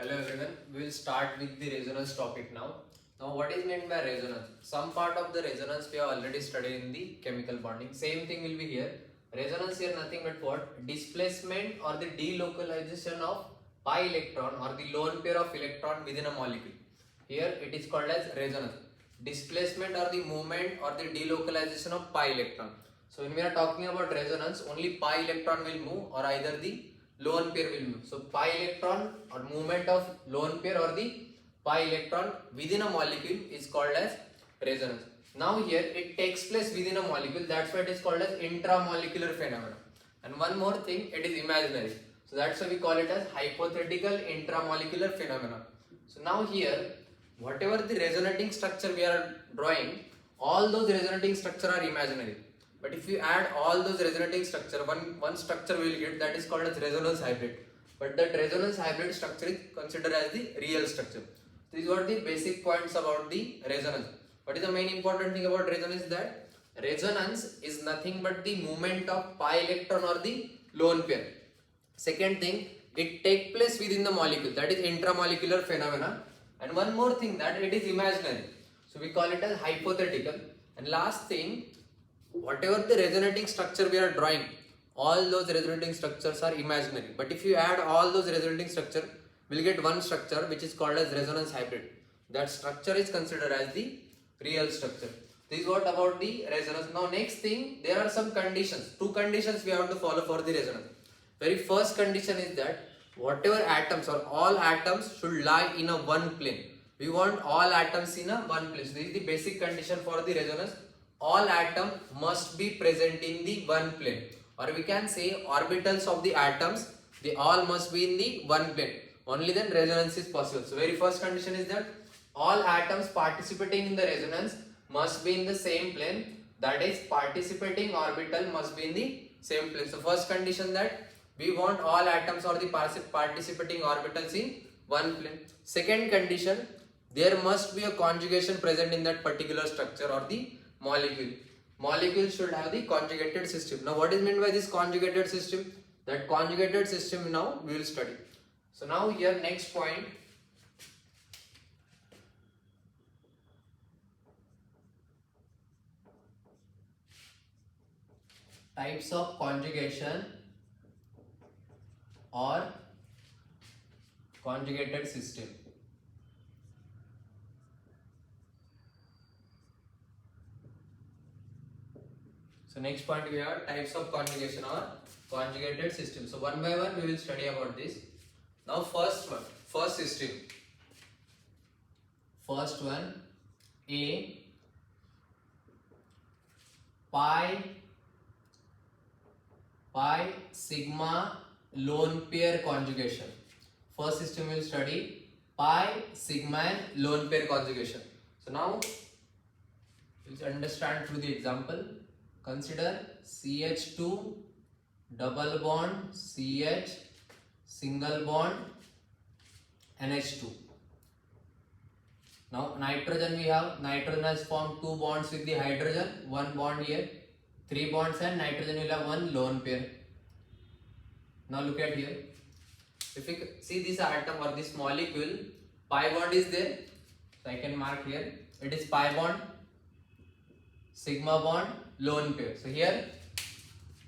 Hello everyone, we will start with the resonance topic now. Now what is meant by resonance? Some part of the resonance we have already studied in the chemical bonding. Same thing will be here. Resonance here nothing but what? Displacement or the delocalization of pi electron or the lone pair of electron within a molecule. Here it is called as resonance. Displacement or the movement or the delocalization of pi electron. So when we are talking about resonance, only pi electron will move or either the lone pair will move. So pi electron or movement of lone pair or the pi electron within a molecule is called as resonance. Now here it takes place within a molecule, that's why it is called as intramolecular phenomena. And one more thing, it is imaginary. So that's why we call it as hypothetical intramolecular phenomena. So now here, whatever the resonating structure we are drawing, all those resonating structure are imaginary. But if you add all those resonating structure, one structure we will get, that is called as resonance hybrid. But that resonance hybrid structure is considered as the real structure. These are the basic points about the resonance. What is the main important thing about resonance? That resonance is nothing but the movement of pi electron or the lone pair. Second thing, it takes place within the molecule, that is intramolecular phenomena. And one more thing, that it is imaginary. So we call it as hypothetical. And last thing, whatever the resonating structure we are drawing, all those resonating structures are imaginary. But if you add all those resonating structure, we'll get one structure which is called as resonance hybrid. That structure is considered as the real structure. This is what about the resonance. Now next thing, there are some conditions. Two conditions we have to follow for the resonance. Very first condition is that whatever atoms or all atoms should lie in a one plane. We want all atoms in a one place. This is the basic condition for the resonance. All atoms must be present in the one plane, or we can say orbitals of the atoms, they all must be in the one plane. Only then resonance is possible. So very first condition is that all atoms participating in the resonance must be in the same plane, that is participating orbital must be in the same plane. So first condition, that we want all atoms or the participating orbitals in one plane. Second condition, there must be a conjugation present in that particular structure or the molecule. Molecule should have the conjugated system. Now what is meant by this conjugated system? That conjugated system now we will study. So now here next point, types of conjugation or conjugated system. So next point we have types of conjugation or conjugated system. So one by one we will study about this. Now first system. First one, A pi sigma lone pair conjugation. First system we will study pi sigma and lone pair conjugation. So now let's understand through the example. Consider CH2 double bond CH single bond NH2. Now nitrogen, we have nitrogen has formed two bonds with the hydrogen, one bond here, three bonds, and nitrogen will have one lone pair. Now look at here. If you see this atom or this molecule, pi bond is there. So I can mark here. It is pi bond, sigma bond, lone pair. So here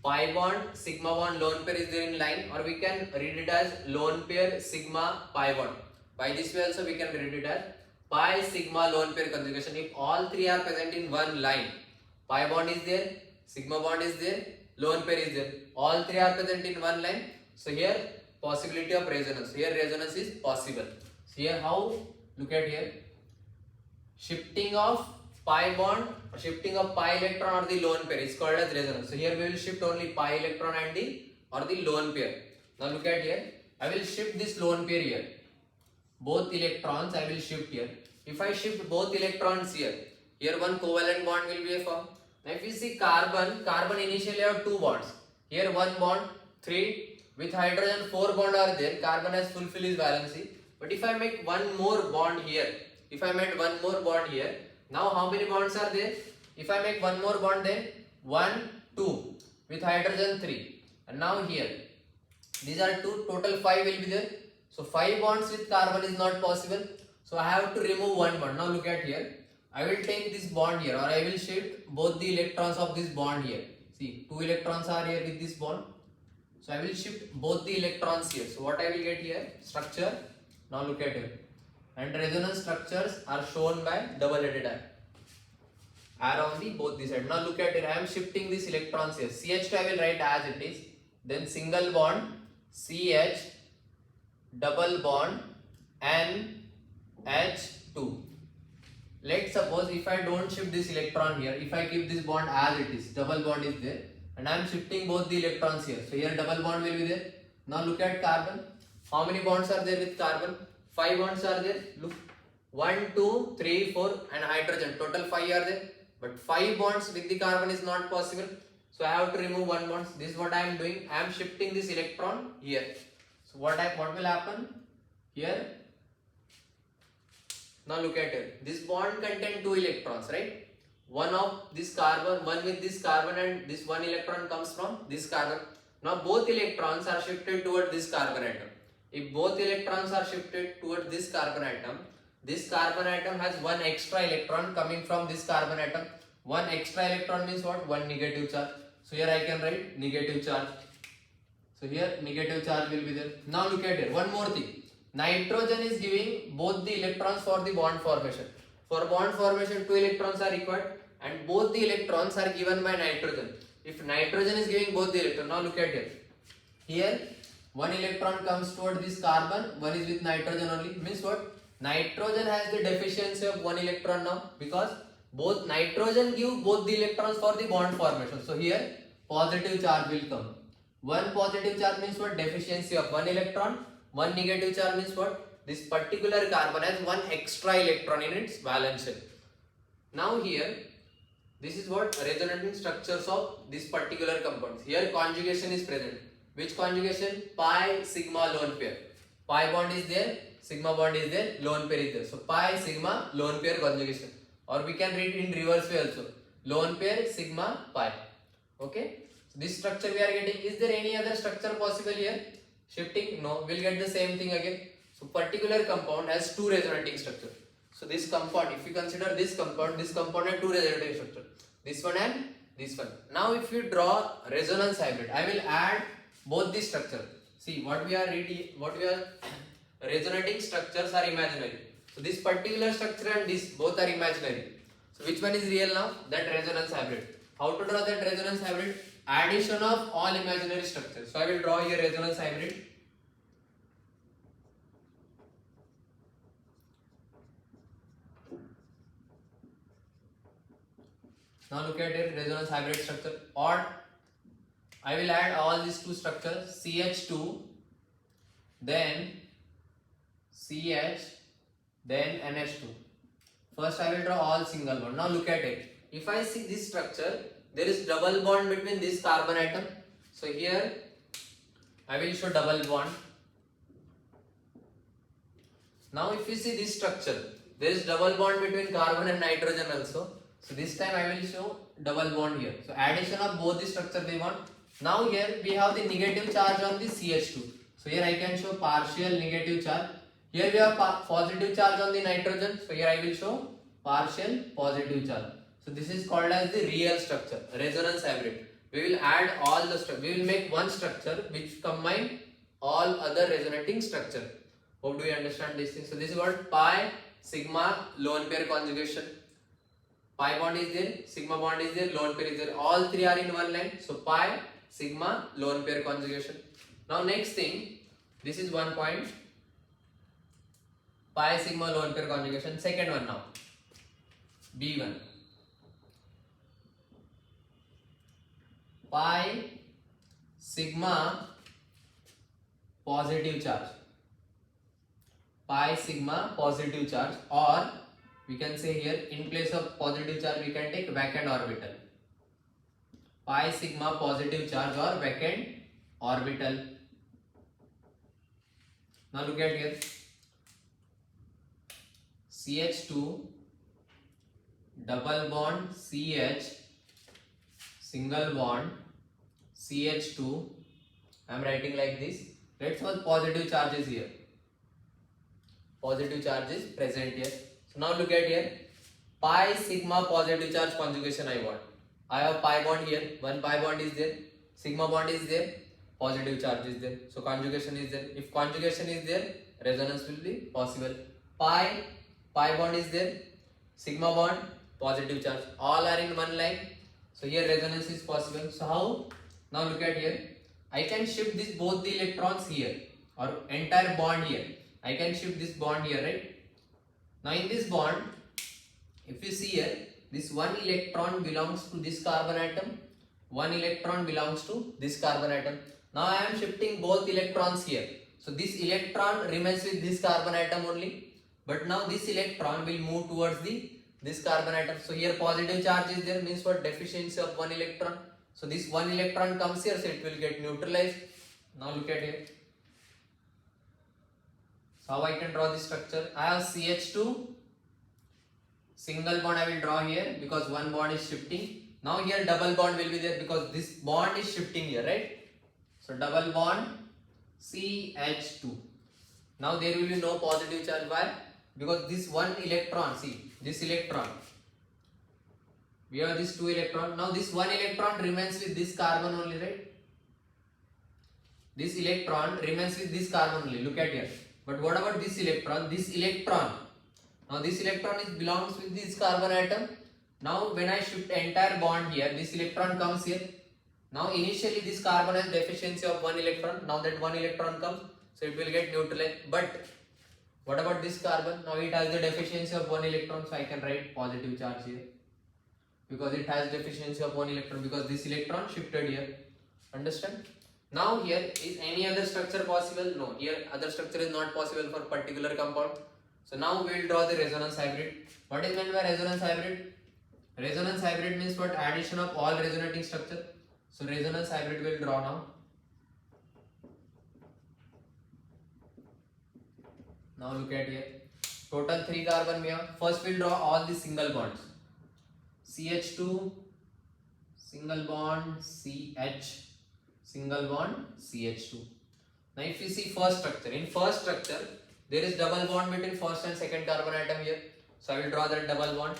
pi bond, sigma bond, lone pair is there in line, or we can read it as lone pair, sigma, pi bond. By this way also we can read it as pi sigma lone pair conjugation. If all three are present in one line, pi bond is there, sigma bond is there, lone pair is there, all three are present in one line. So here possibility of resonance. Here resonance is possible. So here how? Look at here. Shifting of pi bond, shifting of pi electron or the lone pair is called as resonance. So here we will shift only pi electron and the lone pair. Now look at here. I will shift this lone pair here. Both electrons I will shift here. If I shift both electrons here one covalent bond will be formed. Now if you see carbon initially have two bonds. Here one bond, three. With hydrogen, four bonds are there. Carbon has fulfilled its valency. But if I make one more bond here, now how many bonds are there? If I make one more bond, then 1, 2. With hydrogen, 3. And now here, these are 2, total 5 will be there. So 5 bonds with carbon is not possible. So I have to remove one bond. Now look at here. I will take this bond here, or I will shift both the electrons of this bond here. See, 2 electrons are here with this bond. So I will shift both the electrons here. So what I will get here? Structure. Now look at here. And resonance structures are shown by double-headed arrow on the both the side. Now look at it. I am shifting these electrons here. CH2 I will write as it is. Then single bond CH, double bond NH2. Let's suppose if I don't shift this electron here, if I keep this bond as it is, double bond is there, and I am shifting both the electrons here. So here double bond will be there. Now look at carbon. How many bonds are there with carbon? 5 bonds are there. Look, 1, 2, 3, 4, and hydrogen. Total 5 are there. But 5 bonds with the carbon is not possible. So I have to remove 1 bond. This is what I am doing. I am shifting this electron here. So what will happen here? Now look at it. This bond contains 2 electrons, right? One of this carbon, one with this carbon, and this one electron comes from this carbon. Now both electrons are shifted toward this carbon atom. If both electrons are shifted toward this carbon atom has one extra electron coming from this carbon atom. One extra electron means what? One negative charge. So here I can write negative charge. So here negative charge will be there. Now look at here. One more thing. Nitrogen is giving both the electrons for the bond formation. For bond formation, 2 electrons are required, and both the electrons are given by nitrogen. If nitrogen is giving both the electrons, now look at here. Here, one electron comes toward this carbon, one is with nitrogen only. Means what? Nitrogen has the deficiency of 1 electron now, because both nitrogen give both the electrons for the bond formation. So here, positive charge will come. One positive charge means what? Deficiency of 1 electron. One negative charge means what? This particular carbon has one extra electron in its valence shell. Now here, this is what? Resonating structures of this particular compound. Here conjugation is present. Which conjugation? Pi, sigma, lone pair. Pi bond is there, sigma bond is there, lone pair is there. So pi, sigma, lone pair conjugation. Or we can read in reverse way also. Lone pair, sigma, pi. Okay. So this structure we are getting. Is there any other structure possible here? Shifting? No. We'll get the same thing again. So particular compound has 2 resonating structure. So this compound, if you consider this compound has 2 resonating structure. This one and this one. Now if you draw resonance hybrid, I will add both the structure. See what we are resonating structures are imaginary. So this particular structure and this both are imaginary. So which one is real now? That resonance hybrid. How to draw that resonance hybrid? Addition of all imaginary structures. So I will draw here resonance hybrid. Now look at it, resonance hybrid structure. Or I will add all these 2 structures, CH2, then CH, then NH2. First I will draw all single bond. Now look at it. If I see this structure, there is double bond between this carbon atom. So here I will show double bond. Now if you see this structure, there is double bond between carbon and nitrogen also. So this time I will show double bond here. So addition of both the structure they want. Now here we have the negative charge on the CH2. So here I can show partial negative charge. Here we have positive charge on the nitrogen. So here I will show partial positive charge. So this is called as the real structure, resonance hybrid. We will add all the structure. We will make one structure which combine all other resonating structure. Hope do you understand this thing? So this is what pi, sigma, lone pair conjugation. Pi bond is there, sigma bond is there, lone pair is there. All 3 are in one line. So pi, sigma, lone pair conjugation. Now next thing, this is one point. Pi, sigma, lone pair conjugation. Second one now. B1. Pi, sigma, positive charge. Pi, sigma, positive charge, or we can say here in place of positive charge we can take vacant orbital. Pi, sigma, positive charge or vacant orbital. Now look at here. CH2, double bond CH, single bond CH2. I am writing like this. Let's suppose positive charge is here. positive charge is present here. So now look at here, pi sigma positive charge conjugation I want. I have pi bond here, one pi bond is there, sigma bond is there, positive charge is there. So conjugation is there. If conjugation is there, resonance will be possible. Pi bond is there, sigma bond, positive charge, all are in one line. So here resonance is possible. So how? Now look at here. I can shift this both the electrons here or entire bond here. I can shift this bond here, right? Now in this bond, if you see here, this one electron belongs to this carbon atom, one electron belongs to this carbon atom. Now I am shifting both electrons here. So this electron remains with this carbon atom only, but now this electron will move towards this carbon atom. So here positive charge is there, means what? Deficiency of one electron. So this one electron comes here, so it will get neutralized. Now look at here. So how I can draw this structure? I have CH2, single bond I will draw here because one bond is shifting. Now here double bond will be there because this bond is shifting here, right? So double bond CH2. Now there will be no positive charge. Why? Because this one electron, see this electron, we have this two electron. Now this one electron remains with this carbon only, right? This electron remains with this carbon only. Look at here. But what about this electron? This electron. Now this electron belongs with this carbon atom. Now when I shift entire bond here, this electron comes here. Now initially this carbon has deficiency of one electron. Now that one electron comes, so it will get neutralized. But what about this carbon? Now it has the deficiency of one electron, so I can write positive charge here. Because it has deficiency of one electron, because this electron shifted here. Understand? Now here, is any other structure possible? No, here other structure is not possible for particular compound. So now we will draw the resonance hybrid. What is meant by resonance hybrid? Resonance hybrid means what? Addition of all resonating structure. So resonance hybrid will draw now. Now look at here. Total 3 carbon we have. First we will draw all the single bonds. CH2, single bond, CH, single bond, CH2. Now if you see first structure, in first structure there is double bond between first and second carbon atom here. So I will draw that double bond.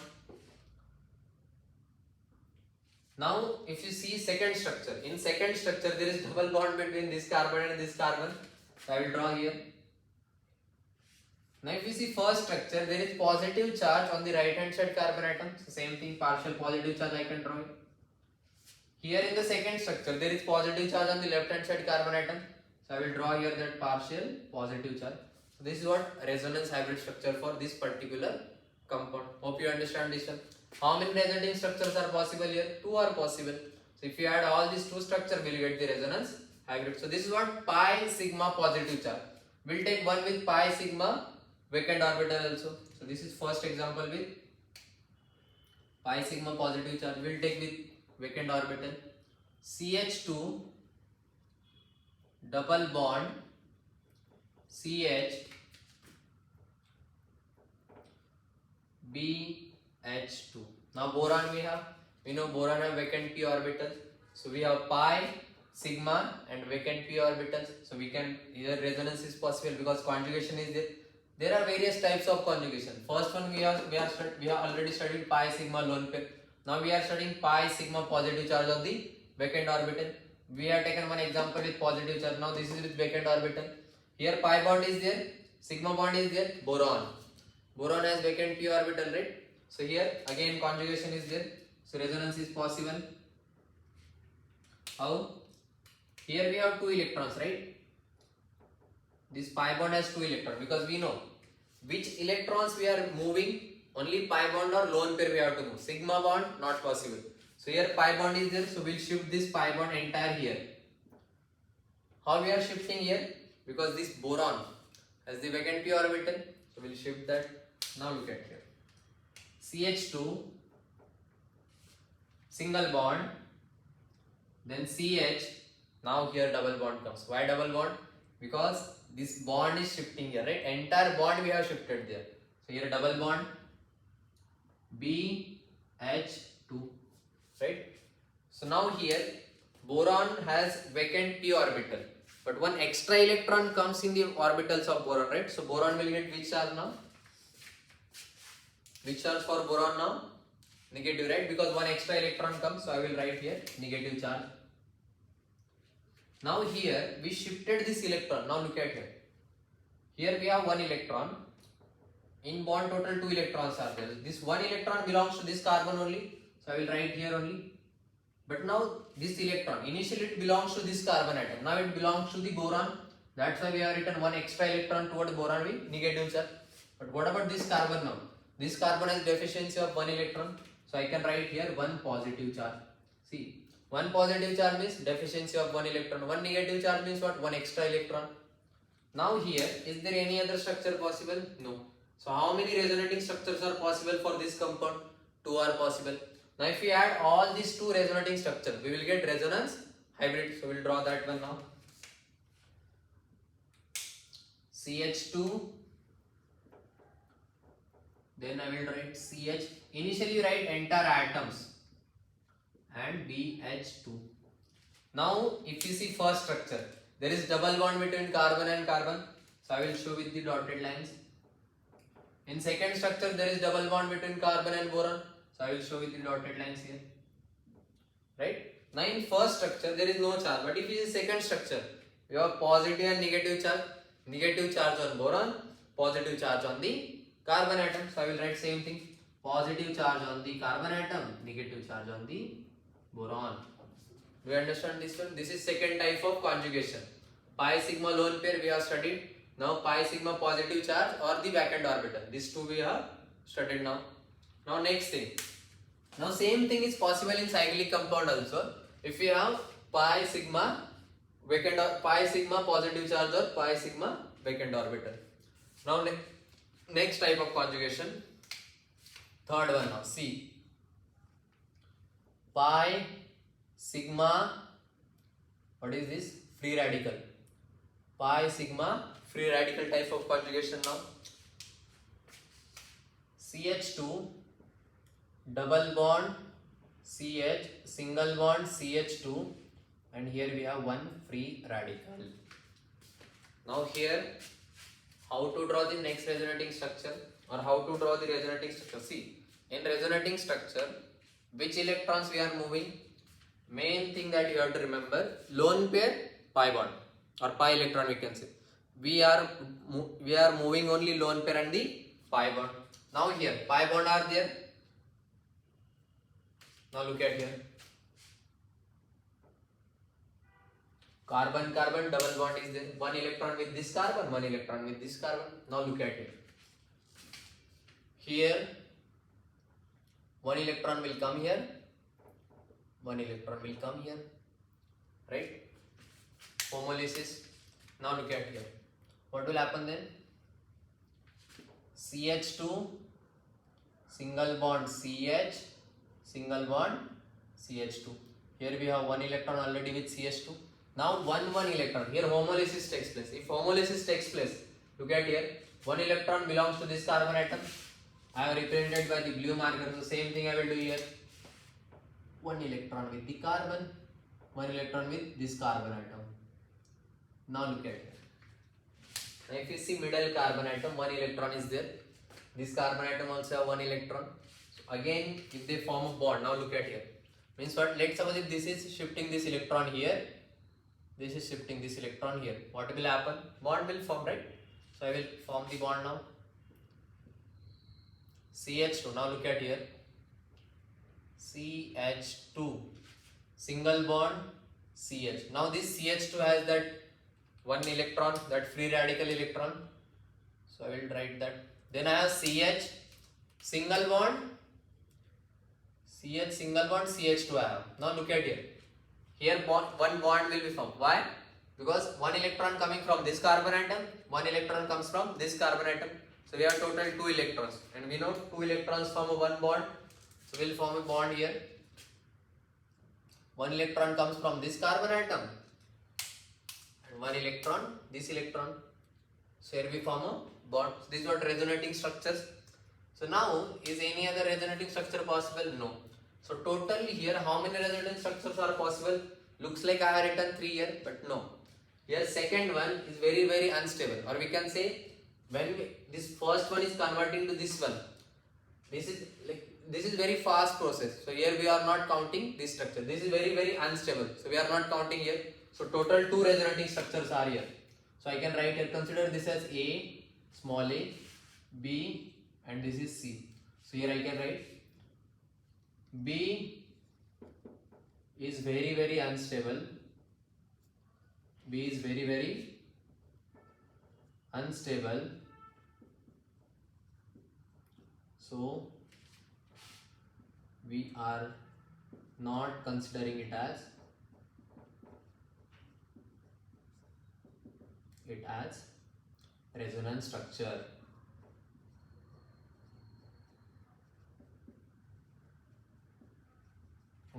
Now if you see second structure, in second structure there is double bond between this carbon and this carbon. So I will draw here. Now if you see first structure, there is positive charge on the right hand side carbon atom. So same thing, partial positive charge I can draw it. Here in the second structure, there is positive charge on the left hand side carbon atom. So I will draw here that partial positive charge. So this is what resonance hybrid structure for this particular compound. Hope you understand this one. How many resonating structures are possible here? 2 are possible. So if you add all these 2 structures, we will get the resonance hybrid. So this is what pi sigma positive charge. We'll take one with pi sigma vacant orbital also. So this is first example with pi sigma positive charge. We'll take with vacant orbital. CH2 double bond CH BH2. Now boron we know boron have vacant p orbital. So we have pi sigma and vacant p orbitals. So we can, either resonance is possible because conjugation is there. There are various types of conjugation. First one we have already studied pi sigma lone pair. Now we are studying pi sigma positive charge of the vacant orbital. We have taken one example with positive charge. Now this is with vacant orbital. Here pi bond is there, sigma bond is there, boron. Boron has vacant p orbital, right? So here again conjugation is there. So resonance is possible. How? Here we have 2 electrons, right? This pi bond has 2 electrons because we know which electrons we are moving. Only pi bond or lone pair we have to move. Sigma bond not possible. So here pi bond is there, so we'll shift this pi bond entire here. How we are shifting here? Because this boron has the vacant p orbital, so we'll shift that. Now look at here. CH2 single bond, then CH. Now here double bond comes. Why double bond? Because this bond is shifting here, right? Entire bond we have shifted there. So here double bond BH2, right? So now here boron has vacant p orbital. But one extra electron comes in the orbitals of boron, right? So boron will get which charge now? Which charge for boron now? Negative, right? Because one extra electron comes, so I will write here negative charge. Now here we shifted this electron. Now look at here. Here we have one electron. In bond total 2 electrons are there. This one electron belongs to this carbon only. So I will write here only. But now this electron, initially it belongs to this carbon atom. Now it belongs to the boron. That's why we have written one extra electron toward boron with negative charge. But what about this carbon now? This carbon has deficiency of one electron. So I can write here one positive charge. See, one positive charge means deficiency of one electron. One negative charge means what? One extra electron. Now here, is there any other structure possible? No. So how many resonating structures are possible for this compound? 2 are possible. Now if we add all these 2 resonating structures, we will get resonance hybrid. So we will draw that one now. CH2. Then I will write CH. Initially you write entire atoms. And BH2. Now if you see first structure, there is double bond between carbon and carbon. So I will show with the dotted lines. In second structure, there is double bond between carbon and boron. So I will show with the dotted lines here. Right? Now in first structure, there is no charge. But if it is second structure, we have positive and negative charge. Negative charge on boron, positive charge on the carbon atom. So I will write same thing. Positive charge on the carbon atom, negative charge on the boron. Do you understand this one? This is second type of conjugation. Pi sigma lone pair we have studied. Now pi sigma positive charge or the vacant orbital. These two we have studied now. Now next thing. Now same thing is possible in cyclic compound also. If we have pi sigma vacant or pi sigma positive charge or pi sigma vacant orbital. Now next type of conjugation. Third one now. See. Pi sigma, what is this? Free radical. Pi sigma free radical type of conjugation now. CH2 double bond CH single bond CH2 and here we have one free radical. Now here how to draw the next resonating structure or how to draw the resonating structure. See, in resonating structure which electrons we are moving? Main thing that you have to remember, lone pair pi bond or pi electron we can say. We are moving only lone pair and the pi bond. Now here pi bond are there. Now look at here. Carbon carbon double bond is there. One electron with this carbon, one electron with this carbon. Now look at it. Here one electron will come here. One electron will come here, right? Homolysis. Now look at here. What will happen then? CH2 single bond CH single bond CH2. Here we have one electron already with CH2. Now one electron. Here homolysis takes place. If homolysis takes place, look at here. One electron belongs to this carbon atom. I have represented by the blue marker. So same thing I will do here. One electron with the carbon, one electron with this carbon atom. Now look at it. Now if you see middle carbon atom, one electron is there. This carbon atom also have one electron. So again, if they form a bond, now look at here. Means what? Let's suppose if this is shifting this electron here, this is shifting this electron here. What will happen? Bond will form, right? So I will form the bond now. CH2. Now look at here. CH2 single bond CH. Now this CH2 has that one electron, that free radical electron. So I will write that. Then I have CH single bond CH single bond CH2 I have. Now look at here. Here one bond will be formed. Why? Because one electron coming from this carbon atom, one electron comes from this carbon atom. So we have total 2 electrons and we know 2 electrons form a one bond. So we will form a bond here. One electron comes from this carbon atom and one electron, this electron. So here we form a bond. So these are resonating structures. So now is any other resonating structure possible? No. So total here how many resonating structures are possible? Looks like I have written 3 here, but no. Here second one is very unstable, or we can say this first one is converting to this one. This is very fast process. So here we are not counting this structure. This is very unstable. So we are not counting here. So total 2 resonating structures are here. So I can write here, consider this as A, small a, B, and this is C. So here I can write B is very unstable. B is very unstable. So we are not considering it as resonance structure.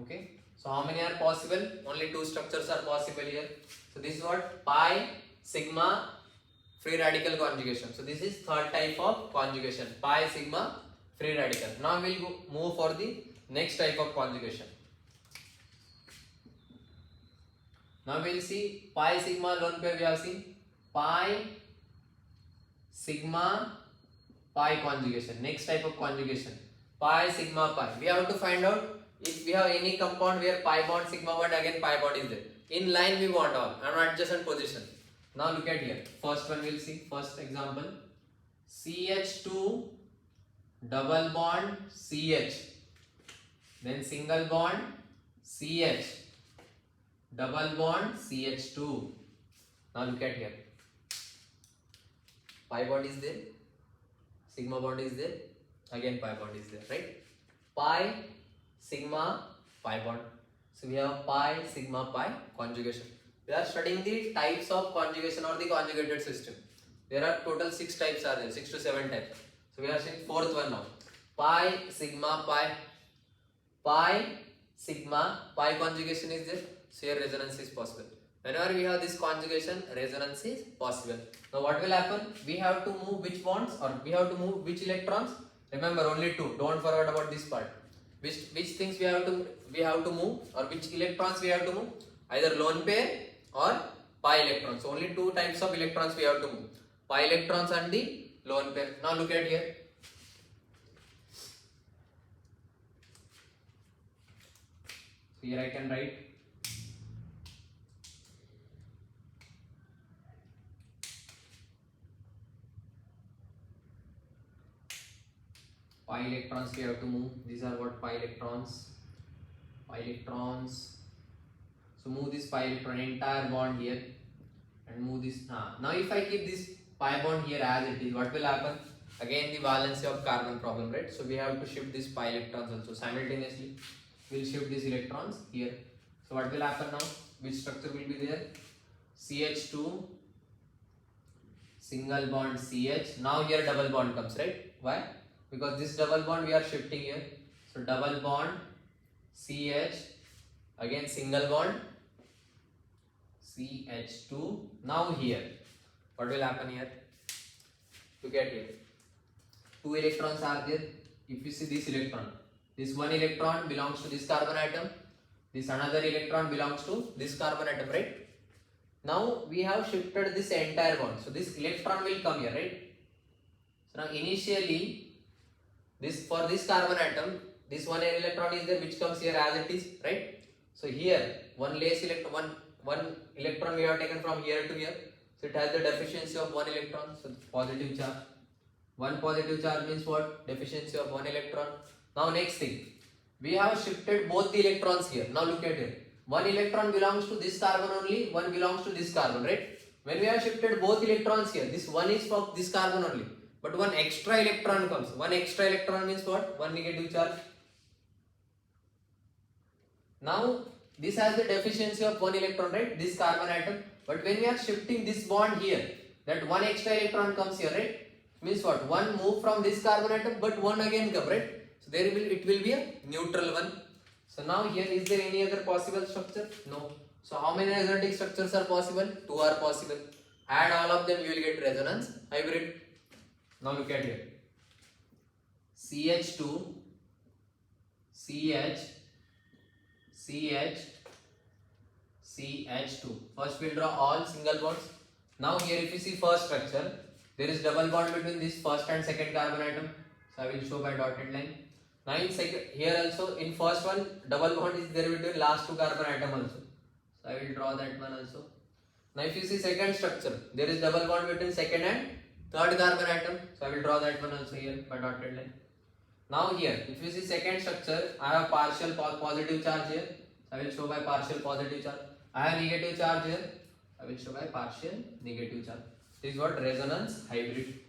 Okay. So how many are possible? Only 2 structures are possible here. So this is what? Pi sigma free radical conjugation. So this is third type of conjugation. Pi sigma free radical. Now we will move for the next type of conjugation. Now we will see pi sigma lone pair. We have seen pi sigma pi conjugation. Next type of conjugation, pi sigma pi. We have to find out if we have any compound where pi bond sigma bond, again pi bond is there. In line we want all and adjacent position. Now look at here. First one we'll see. First example, CH2 double bond CH, then single bond CH, double bond CH2. Now look at here. Pi bond is there, sigma bond is there, again pi bond is there, right? Pi sigma pi bond. So we have pi sigma pi conjugation. We are studying the types of conjugation or the conjugated system. There are total 6 types are there, 6 to 7 types. So we are seeing fourth one now. Pi sigma pi. Pi sigma pi conjugation is there. So here resonance is possible. Whenever we have this conjugation, resonance is possible. Now what will happen? We have to move which bonds, or we have to move which electrons? Remember, only 2. Don't forget about this part. Which things we have to move, or which electrons we have to move? Either lone pair or pi electrons. So only 2 types of electrons we have to move. Pi electrons and the lone pair. Now look at here. So here I can write pi electrons we have to move. These are what? Pi electrons. Pi electrons. So move this pi electron entire bond here and move this. Now if I keep this pi bond here as it is, what will happen? Again the valency of carbon problem, right? So we have to shift these pi electrons also simultaneously. We'll shift these electrons here. So what will happen now? Which structure will be there? CH2 single bond CH. Now here double bond comes, right? Why? Because this double bond we are shifting here. So double bond CH, again single bond CH2. Now here, what will happen here? Look at here. 2 electrons are there. If you see this electron, this one electron belongs to this carbon atom. This another electron belongs to this carbon atom, right? Now we have shifted this entire bond. So this electron will come here, right? So now initially, for this carbon atom, this one electron is there which comes here as it is, right? So here one less electron, one electron we have taken from here to here. So it has the deficiency of 1 electron. So positive charge. 1 positive charge means what? Deficiency of 1 electron. Now next thing, we have shifted both the electrons here. Now look at it. 1 electron belongs to this carbon only, 1 belongs to this carbon, right? When we have shifted both electrons here, this one is for this carbon only. But 1 extra electron comes. 1 extra electron means what? 1 negative charge. Now this has the deficiency of 1 electron, right? This carbon atom. But when we are shifting this bond here, that 1 extra electron comes here, right? Means what? 1 move from this carbon atom, but 1 again come, right? So it will be a neutral one. So now here, is there any other possible structure? No. So how many resonating structures are possible? 2 are possible. Add all of them, you will get resonance hybrid. Now look at here. CH2, CH, CH, CH, CH2. First we'll draw all single bonds. Now here if you see first structure, there is double bond between this first and second carbon atom. So I will show by dotted line. Now in second, here also in first one double bond is there between last two carbon atom also. So I will draw that one also. Now if you see second structure, there is double bond between second and third carbon atom. So I will draw that one also here by dotted line. Now here, if you see second structure, I have partial positive charge here. So I will show by partial positive charge. I have negative charge here. I will show by partial negative charge. This is what resonance hybrid.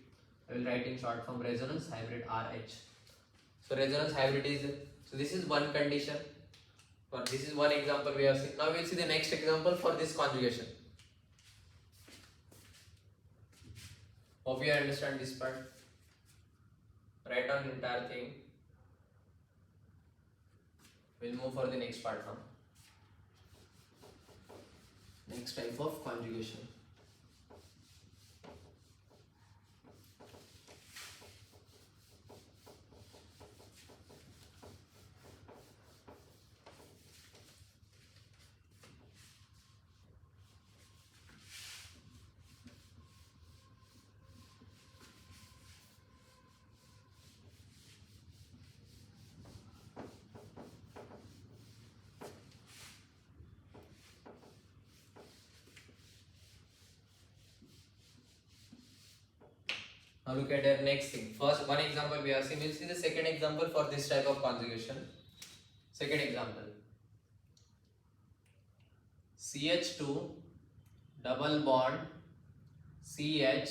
I will write in short form resonance hybrid RH. So resonance hybrid is, so this is one condition. Or this is one example we have seen. Now we will see the next example for this conjugation. Hope you understand this part. Write down the entire thing. We'll move for the next part now. Next type of conjugation. Now look at the next thing. First one example we have seen. We'll see the second example for this type of conjugation. Second example. CH2 double bond CH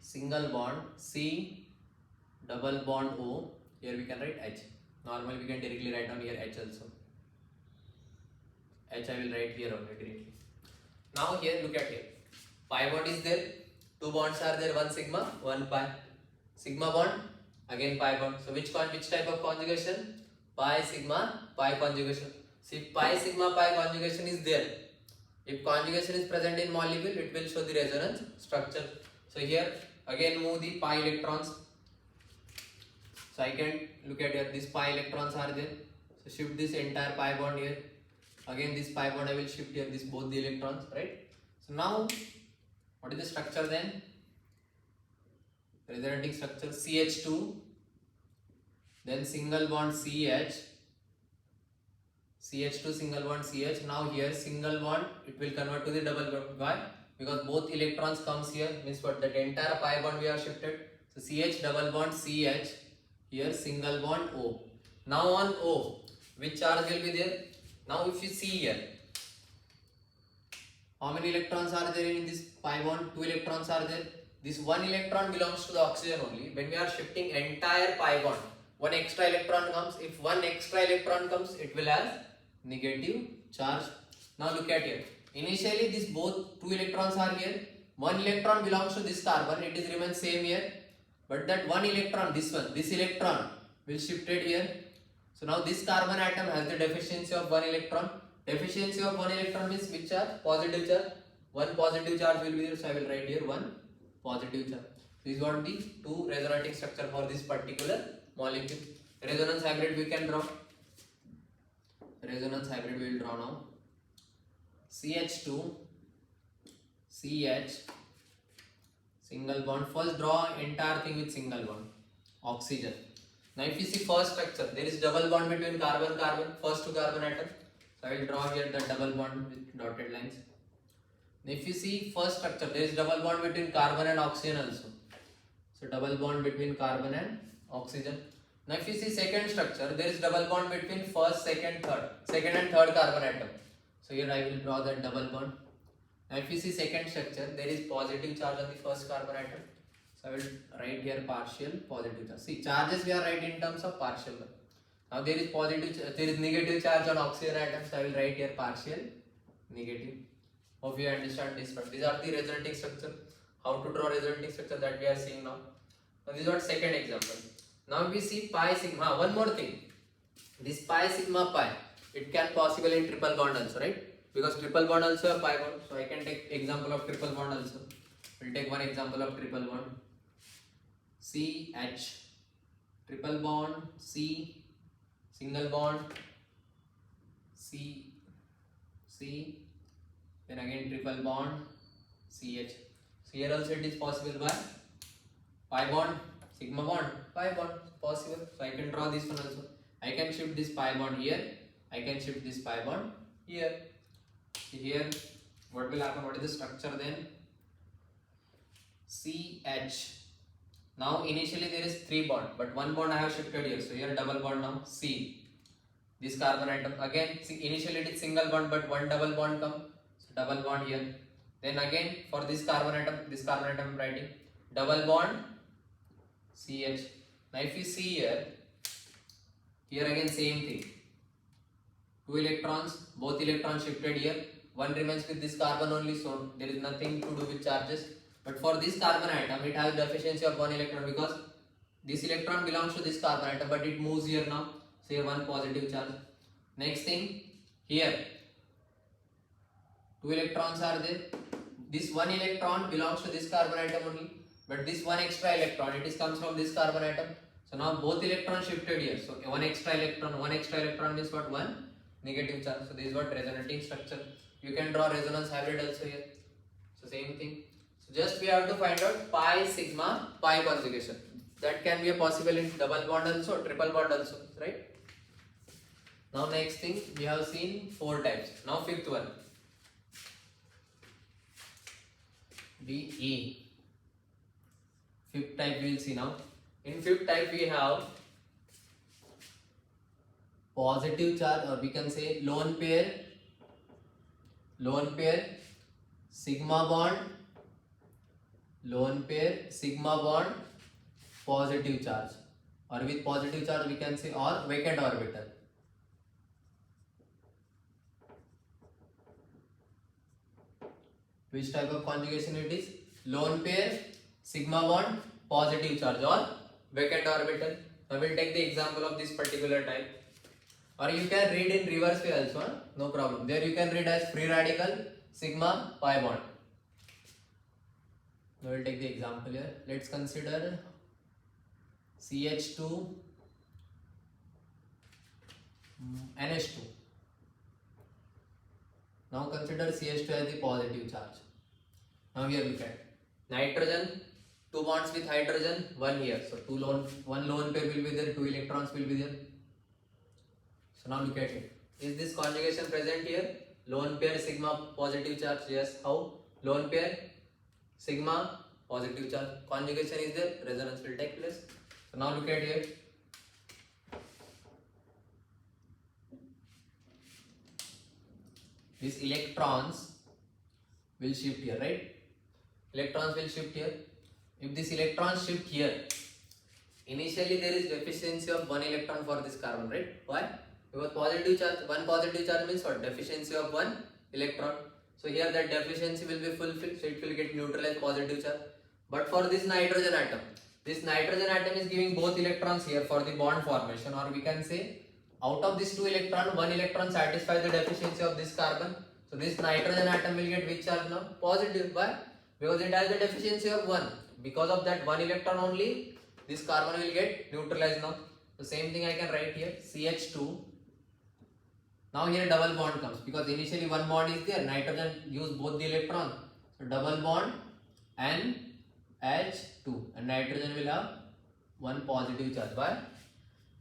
single bond C double bond O. Here we can write H. Normally we can directly write down here H also. H I will write here only directly. Now here look at here. Pi bond is there. Two bonds are there, one sigma, one pi. Sigma bond, again pi bond. So which type of conjugation? Pi sigma pi conjugation. See, pi sigma pi conjugation is there. If conjugation is present in molecule, it will show the resonance structure. So here again move the pi electrons. So I can look at here, these pi electrons are there. So shift this entire pi bond here. Again this pi bond I will shift here, this both the electrons, right? So now what is the structure then? Resonating structure CH2, then single bond CH, CH2 single bond CH. Now here single bond it will convert to the double bond. Why? Because both electrons comes here, means what, that entire pi bond we have shifted. So CH double bond CH, here single bond O. Now on O, which charge will be there? Now if you see here, how many electrons are there in this pi bond? 2 electrons are there. This one electron belongs to the oxygen only. When we are shifting entire pi bond, one extra electron comes. If one extra electron comes, it will have negative charge. Now look at here. Initially, this both 2 electrons are here. One electron belongs to this carbon. It is remain same here. But that one electron, this electron will shifted here. So now this carbon atom has the deficiency of one electron. Deficiency of one electron means which charge? Positive charge. One positive charge will be there, so I will write here one positive charge. This is what the two resonating structure for this particular molecule. Resonance hybrid we can draw. Resonance hybrid we will draw now. CH2 CH single bond. First draw entire thing with single bond. Oxygen. Now if you see first structure, there is double bond between carbon first two carbon atom. So I will draw here the double bond with dotted lines. Now if you see first structure, there is double bond between carbon and oxygen also. So double bond between carbon and oxygen. Now if you see second structure, there is double bond between first, second and third carbon atom. So here I will draw that double bond. Now if you see second structure, there is positive charge on the first carbon atom. So I will write here partial positive charge. See, charges we are writing in terms of partial. Now there is negative charge on oxygen atom, so I will write here partial negative. Hope you understand this part. These are the resonating structure. How to draw resonating structure that we are seeing now. Now this is what second example. Now we see pi sigma. One more thing. This pi sigma pi, it can possible in triple bond also, right? Because triple bond also a pi bond. So I can take example of triple bond also. We'll take one example of triple bond. CH, triple bond, C, single bond, C, C, then again triple bond CH. So here also it is possible by pi bond, sigma bond, pi bond possible. So I can draw this one also. I can shift this pi bond here. I can shift this pi bond here. So here, what will happen? What is the structure then? CH. Now initially there is 3 bond, but 1 bond I have shifted here. So here double bond now C. This carbon atom again. See, initially it is single bond, but 1 double bond come. So double bond here. Then again for this carbon atom I'm writing double bond CH. Now if you see here again same thing. 2 electrons, both electrons shifted here. One remains with this carbon only, so there is nothing to do with charges. But for this carbon atom, it has deficiency of 1 electron because this electron belongs to this carbon atom, but it moves here now. So here 1 positive charge. Next thing, here 2 electrons are there. This 1 electron belongs to this carbon atom only, but this 1 extra electron, it is comes from this carbon atom. So now both electrons shifted here. So 1 extra electron means what? 1 negative charge. So this is what resonating structure. You can draw resonance hybrid also here. So same thing. So just we have to find out pi, sigma, pi conjugation. That can be a possible in double bond also, triple bond also, right? Now next thing, we have seen 4 types. Now fifth one. DE. Fifth type we will see now. In fifth type we have positive charge, or we can say lone pair, sigma bond, positive charge, or with positive charge we can say, or vacant orbital. Which type of conjugation it is? Lone pair, sigma bond, positive charge, or vacant orbital. I will take the example of this particular type. Or you can read in reverse way also, no problem. There you can read as free radical, sigma, pi bond. I will take the example here. Let's consider CH2, NH2. Now consider CH2 as the positive charge. Now here look at nitrogen, 2 bonds with hydrogen, 1 here. So 1 lone pair will be there, 2 electrons will be there. So now look at it. Is this conjugation present here? Lone pair, sigma, positive charge. Yes. How? Lone pair, sigma, positive charge. Conjugation is there. Resonance will take place. So now look at here. These electrons will shift here, right? Electrons will shift here. If this electron shift here, initially there is deficiency of 1 electron for this carbon, right? Why? Because positive charge, 1 positive charge means what? Deficiency of 1 electron. So here that deficiency will be fulfilled, so it will get neutralized positive charge. But for this nitrogen atom is giving both electrons here for the bond formation, or we can say out of this 2 electron, 1 electron satisfies the deficiency of this carbon. So this nitrogen atom will get which charge now? Positive. Why? Because it has the deficiency of 1. Because of that 1 electron only, this carbon will get neutralized now. The same thing I can write here, CH2. Now here double bond comes, because initially 1 bond is there, nitrogen use both the electron. So double bond NH2, and nitrogen will have 1 positive charge. Why?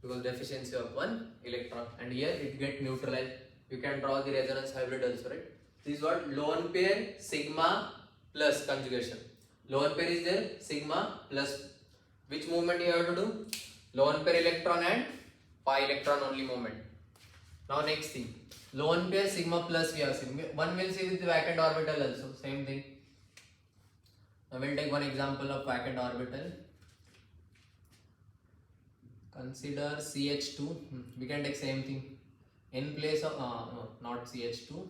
Because deficiency of 1 electron, and here it get neutralized. You can draw the resonance hybrid also, right? This is what lone pair, sigma plus conjugation. Lone pair is there, sigma plus. Which movement you have to do? Lone pair electron and pi electron only movement. Now next thing, lone pair sigma plus we have seen. One will see with the vacant orbital also, same thing. Now we'll take one example of vacant orbital. Consider CH2. We can take same thing. In place of no, not CH2.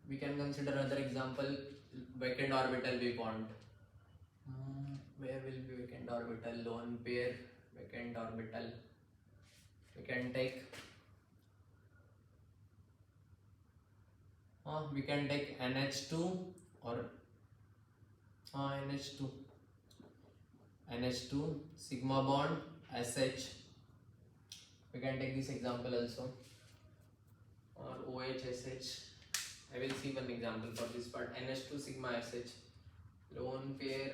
We can consider another example. Vacant orbital we want. Where will be vacant orbital? Lone pair, vacant orbital. We can take. We can take NH2 or NH2 sigma bond SH. We can take this example also, or OH OHSH. I will see one example for this part. NH2 sigma SH. Lone pair.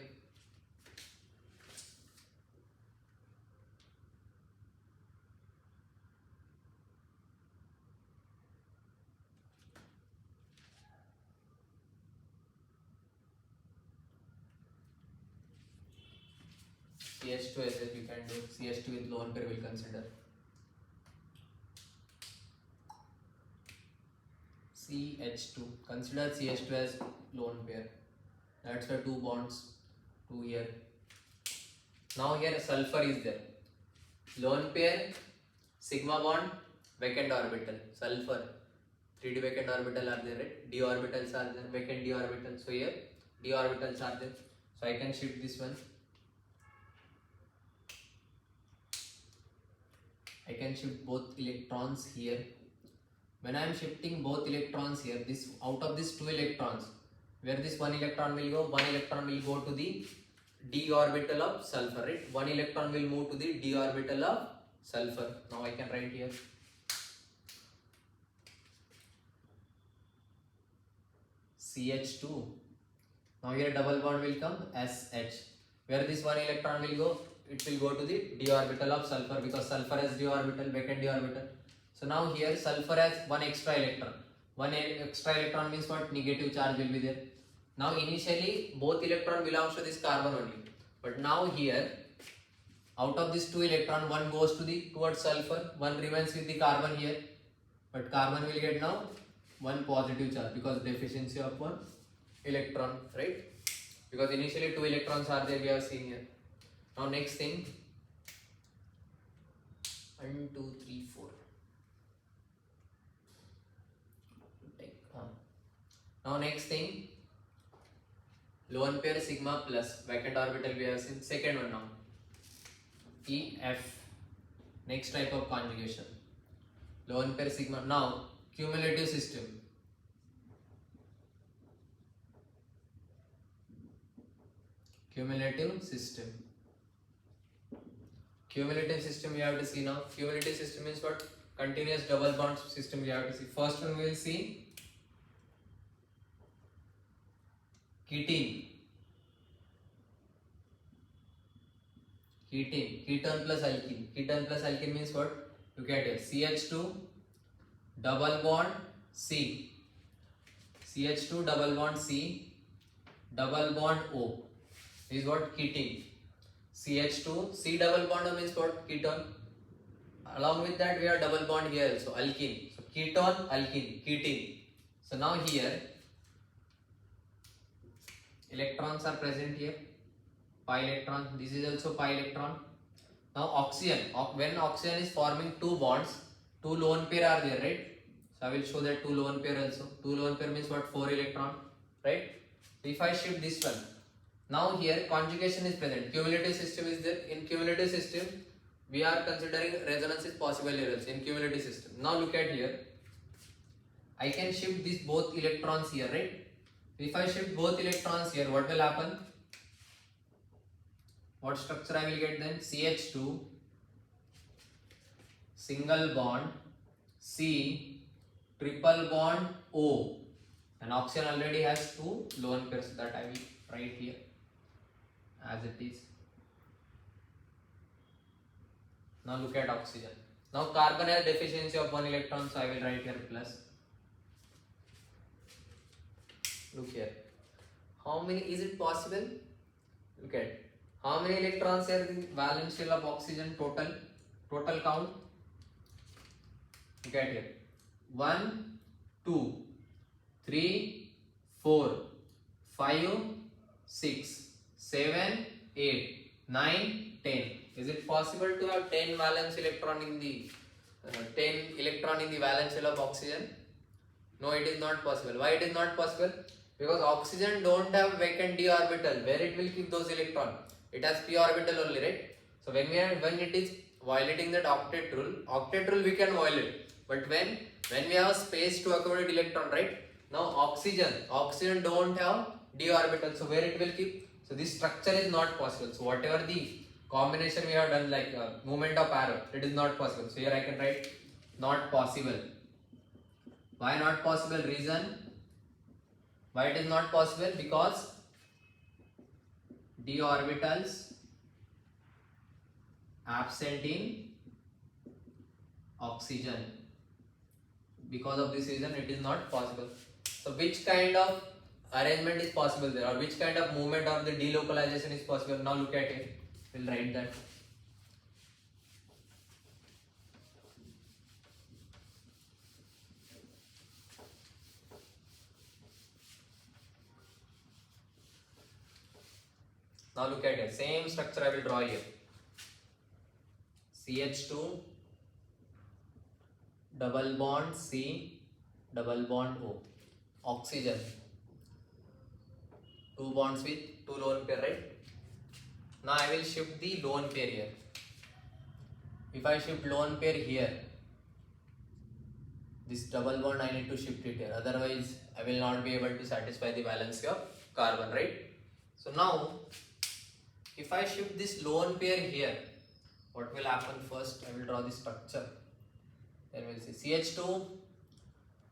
CH2 SH we can do. CH2 with lone pair we'll consider. CH2. Consider CH2 as lone pair. That's the two bonds. Two here. Now here sulfur is there. Lone pair, sigma bond, vacant orbital. Sulfur. 3d vacant orbital are there, right? D orbitals are there. Vacant D orbitals. So here D orbitals are there. So I can shift this one. I can shift both electrons here. When I am shifting both electrons here, this out of these two electrons, where this one electron will go, one electron will go to the d orbital of sulfur, right? One electron will move to the d orbital of sulfur. Now I can write here. CH2. Now here double bond will come SH. Where this one electron will go, it will go to the d orbital of sulfur, because sulfur has d orbital, vacant d orbital. So now here sulfur has one extra electron. One extra electron means what? Negative charge will be there. Now initially both electron belongs to this carbon only. But now here out of this two electron, one goes to the towards sulfur, one remains with the carbon here. But carbon will get now one positive charge because deficiency of one electron, right? Because initially two electrons are there, we have seen here. Now next thing, 1, 2, 3, 4. Now next thing, lone pair sigma plus vacant orbital we have seen. Second one now, EF. Next type of conjugation, lone pair sigma. Now cumulative system. Cumulative system. Cumulative system we have to see now. Cumulative system means what? Continuous double bond system we have to see. First one we will see ketene. Ketone plus alkene. Ketone plus alkene means what? Look at here. CH2 double bond C. CH2 double bond C. Double bond O. This is what? Ketene. CH2 C double bond O means what? Ketone. Along with that we have double bond here also. Alkene. So ketone, alkene, ketene. So now here electrons are present here. Pi electron. This is also pi electron. Now oxygen. When oxygen is forming two bonds, two lone pair are there, right? So I will show that two lone pair also. Two lone pair means what? 4 electron, right? If I shift this one, now here conjugation is present. Cumulative system is there. In cumulative system, we are considering resonance is possible here also in cumulative system. Now look at here. I can shift these both electrons here, right? If I shift both electrons here, what will happen? What structure I will get then? CH2 single bond C triple bond O, and oxygen already has two lone pairs, that I will write here as it is. Now look at oxygen. Now carbon has deficiency of one electron, so I will write here plus. Look here. How many is it possible? Look at how many electrons are in valence shell of oxygen total count. Look at here. 1, 2, 3, 4, 5, 6, 7, 8, 9, 10. Is it possible to have 10 valence electron in the 10 electron in the valence shell of oxygen? No, it is not possible. Why it is not possible? Because oxygen don't have vacant d orbital. Where it will keep those electrons? It has p orbital only, right? So when it is violating that octet rule we can violate. But when we have space to accommodate electron, right? Now oxygen don't have d orbital. So where it will keep? So this structure is not possible. So whatever the combination we have done, like movement of arrow, it is not possible. So here I can write not possible. Why not possible? Reason why it is not possible? Because d orbitals absent in oxygen. Because of this reason it is not possible. So which kind of arrangement is possible there, or which kind of movement of the delocalization is possible? Now look at it. We'll write that. Now look at it. Same structure I will draw here. CH2 double bond C double bond O. Oxygen. 2 bonds with 2 lone pair, right? Now I will shift the lone pair here. If I shift lone pair here, this double bond I need to shift it here. Otherwise, I will not be able to satisfy the valency of carbon, right? So now, if I shift this lone pair here, what will happen first? I will draw the structure. Then we'll see CH2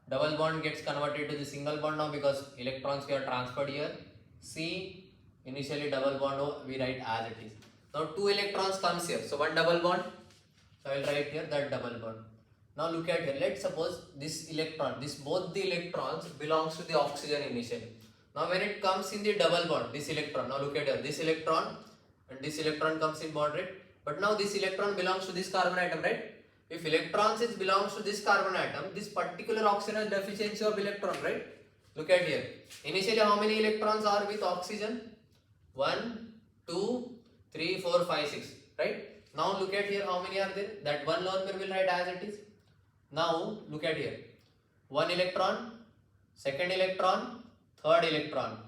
double bond gets converted to the single bond now because electrons were transferred here. C initially double bond O we write as it is. Now 2 electrons comes here. So 1 double bond. So I will write here that double bond. Now look at here. Let's suppose this electron, both the electrons belongs to the oxygen initially. Now when it comes in the double bond, this electron. Now look at here. This electron and this electron comes in bond, right? But now this electron belongs to this carbon atom, right? If electrons belongs to this carbon atom, this particular oxygen has deficiency of electron, right? Look at here. Initially, how many electrons are with oxygen? 1, 2, 3, 4, 5, 6, right? Now look at here. How many are there? That one lone pair will write as it is. Now look at here. 1 electron, second electron, third electron,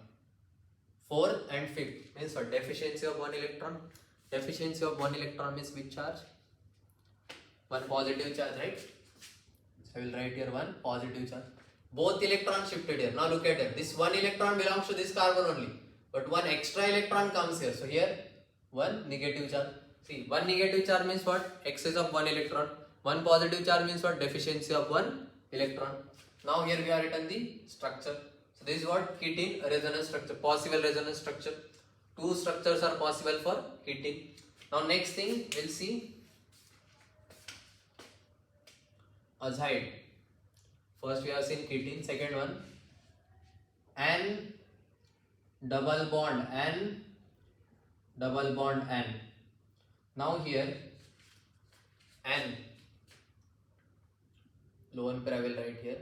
fourth and fifth. Means what? Deficiency of 1 electron. Deficiency of 1 electron means which charge? 1 positive charge, right? So I will write here 1 positive charge. Both electrons shifted here. Now look at it. This 1 electron belongs to this carbon only. But 1 extra electron comes here. So here 1 negative charge. See, 1 negative charge means what? Excess of 1 electron. 1 positive charge means what? Deficiency of 1 electron. Now here we have written the structure. So this is what? Ketene resonance structure. Possible resonance structure. 2 structures are possible for ketene. Now next thing we'll see azide. First we have seen ketene, second one N double bond N double bond N. Now here N lone pair I will write here.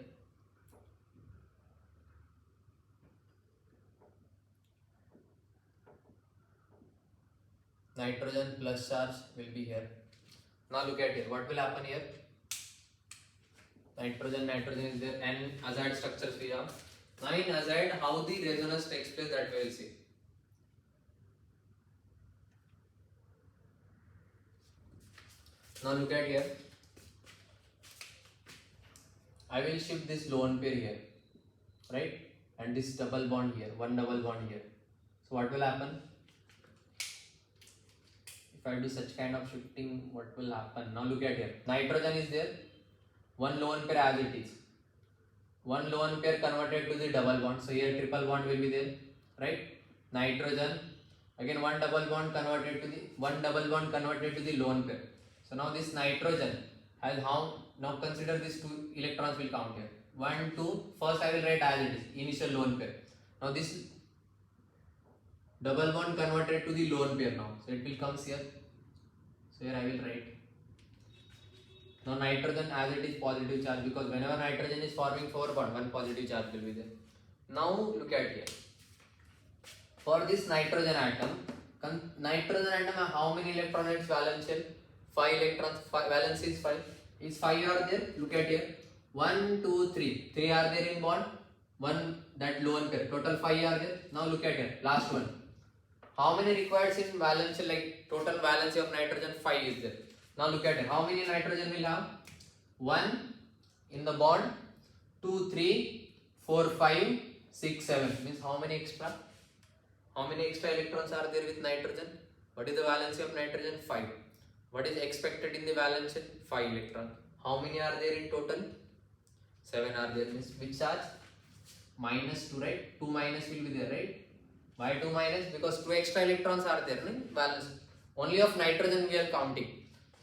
Nitrogen plus charge will be here. Now look at here. What will happen here? Nitrogen is there, and azide structures we have. Now in azide, how the resonance takes place, that we will see. Now look at here. I will shift this lone pair here, right? And this double bond here, 1 double bond here. So what will happen? If I do such kind of shifting, what will happen? Now look at here. Nitrogen is there. 1 lone pair as it is. 1 lone pair converted to the double bond. So here triple bond will be there, right? Nitrogen. Again 1 double bond converted to the lone pair. So now this nitrogen has how? Now consider these 2 electrons will count here. 1, 2. First I will write as it is. Initial lone pair. Now this double bond converted to the lone pair now. So it will come here. So here I will write. Now nitrogen as it is positive charge, because whenever nitrogen is forming 4 bond, 1 positive charge will be there. Now look at here. For this nitrogen atom has how many electrons in its valence shell? 5 electrons. Valence is 5. Is 5 are there? Look at here. 1, 2, 3. 3 are there in bond. 1 that lone pair. Total 5 are there. Now look at here. Last one. How many required in valence shell? Like total valency of nitrogen 5 is there. Now look at it. How many nitrogen will have? 1 in the bond, 2, 3, 4, 5, 6, 7. Means how many extra? How many extra electrons are there with nitrogen? What is the valency of nitrogen? 5. What is expected in the valence shell? 5 electrons. How many are there in total? 7 are there, means which charge? -2, right? 2 minus will be there, right? Why 2 minus? Because 2 extra electrons are there, no? Balance. Only of nitrogen we are counting.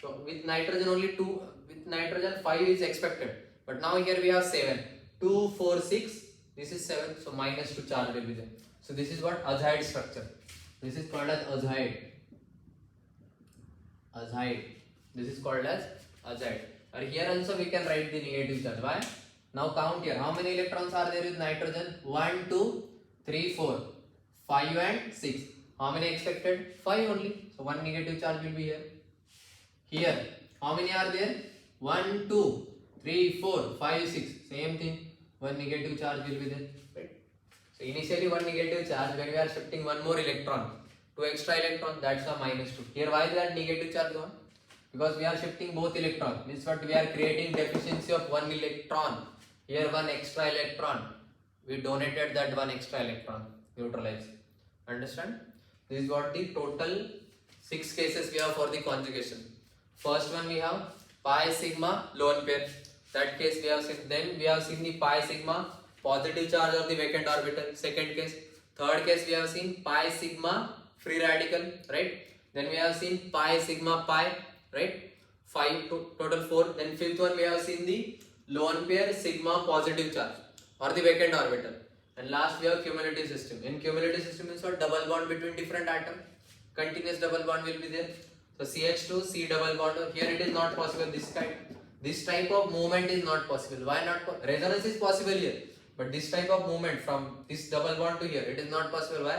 So with nitrogen only 2, with nitrogen 5 is expected. But now here we have 7. 2, 4, 6. This is 7. So -2 charge will be there. So this is what azide structure. This is called as azide. Azide. This is called as azide. Or here also we can write the negative charge. Why? Now count here. How many electrons are there with nitrogen? 1, 2, 3, 4, 5 and 6. How many expected? 5 only. So one negative charge will be here. Here, how many are there? 1, 2, 3, 4, 5, 6. Same thing. One negative charge will be there. Right? So initially one negative charge, when we are shifting one more electron, 2 extra electron, that's a -2. Here why that negative charge gone? Because we are shifting both electrons. Means what? We are creating deficiency of one electron. Here one extra electron. We donated that one extra electron. Neutralize. Understand? This is what the total 6 cases we have for the conjugation. First one we have pi sigma lone pair. That case we have seen. Then we have seen the pi sigma positive charge of the vacant orbital. Second case. Third case we have seen pi sigma free radical. Right. Then we have seen pi sigma pi. Right. 5 total 4. Then fifth one we have seen the lone pair sigma positive charge or the vacant orbital. And last we have cumulative system. In cumulative system means what? Double bond between different atoms. Continuous double bond will be there. So CH2, C double bond. Here it is not possible. This type of movement is not possible. Why not? Resonance is possible here, but this type of movement from this double bond to here, it is not possible. Why?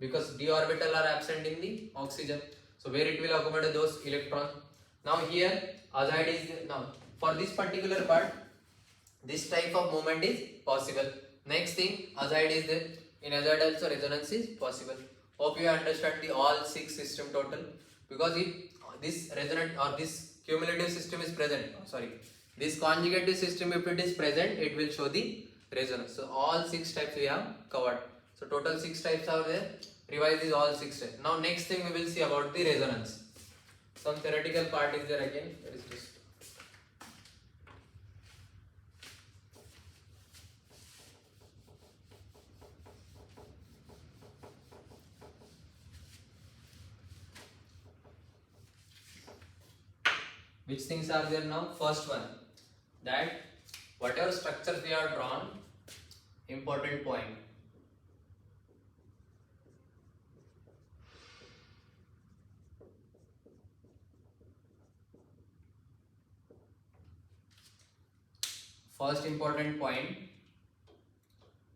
Because d orbital are absent in the oxygen. So where it will accommodate those electrons. Now here azide is now for this particular part, this type of movement is possible. Next thing, azide is there. In azide also resonance is possible. Hope you understand the all 6 system total. Because if this resonant or this cumulative system is present, this conjugative system if it is present, it will show the resonance. So all 6 types we have covered. So total 6 types are there. Revise these all 6 types. Now next thing we will see about the resonance. Some theoretical part is there again. There is this. Which things are there now? First one, that whatever structures we are drawn, important point. First important point,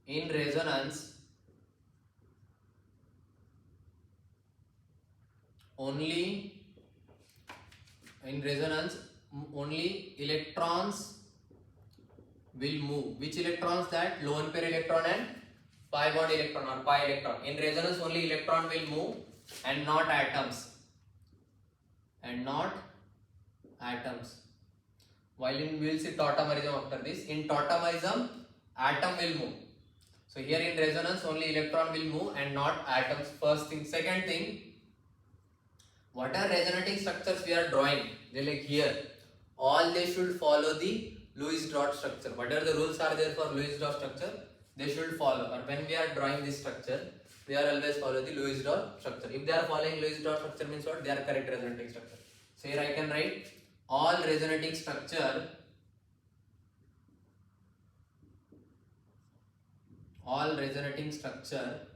in resonance, only electrons will move. Which electrons? That lone pair electron and pi bond electron or pi electron. In resonance only electron will move and not atoms. While we will see tautomerism after this. In tautomerism atom will move. So here in resonance only electron will move and not atoms. First thing. Second thing, what are resonating structures we are drawing? They like here. All they should follow the Lewis dot structure. Whatever the rules are there for Lewis dot structure, they should follow. Or when we are drawing this structure, they are always follow the Lewis dot structure. If they are following Lewis dot structure means what? They are correct resonating structure. So here I can write all resonating structure. All resonating structure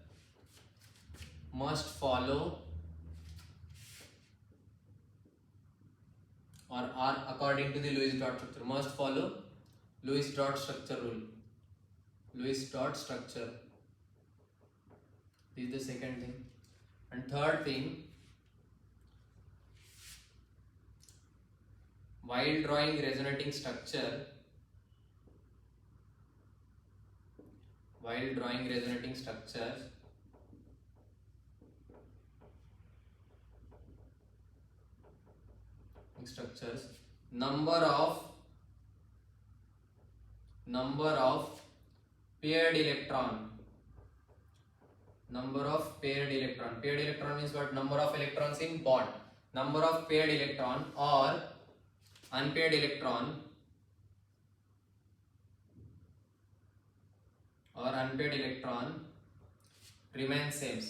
must follow or are according to the Lewis dot structure, must follow Lewis dot structure rule. Lewis dot structure. This is the second thing. And third thing, while drawing resonating structure, structures, number of paired electron. Paired electron means what? Number of electrons in bond. Number of paired electron or unpaired electron unpaired electron remains same.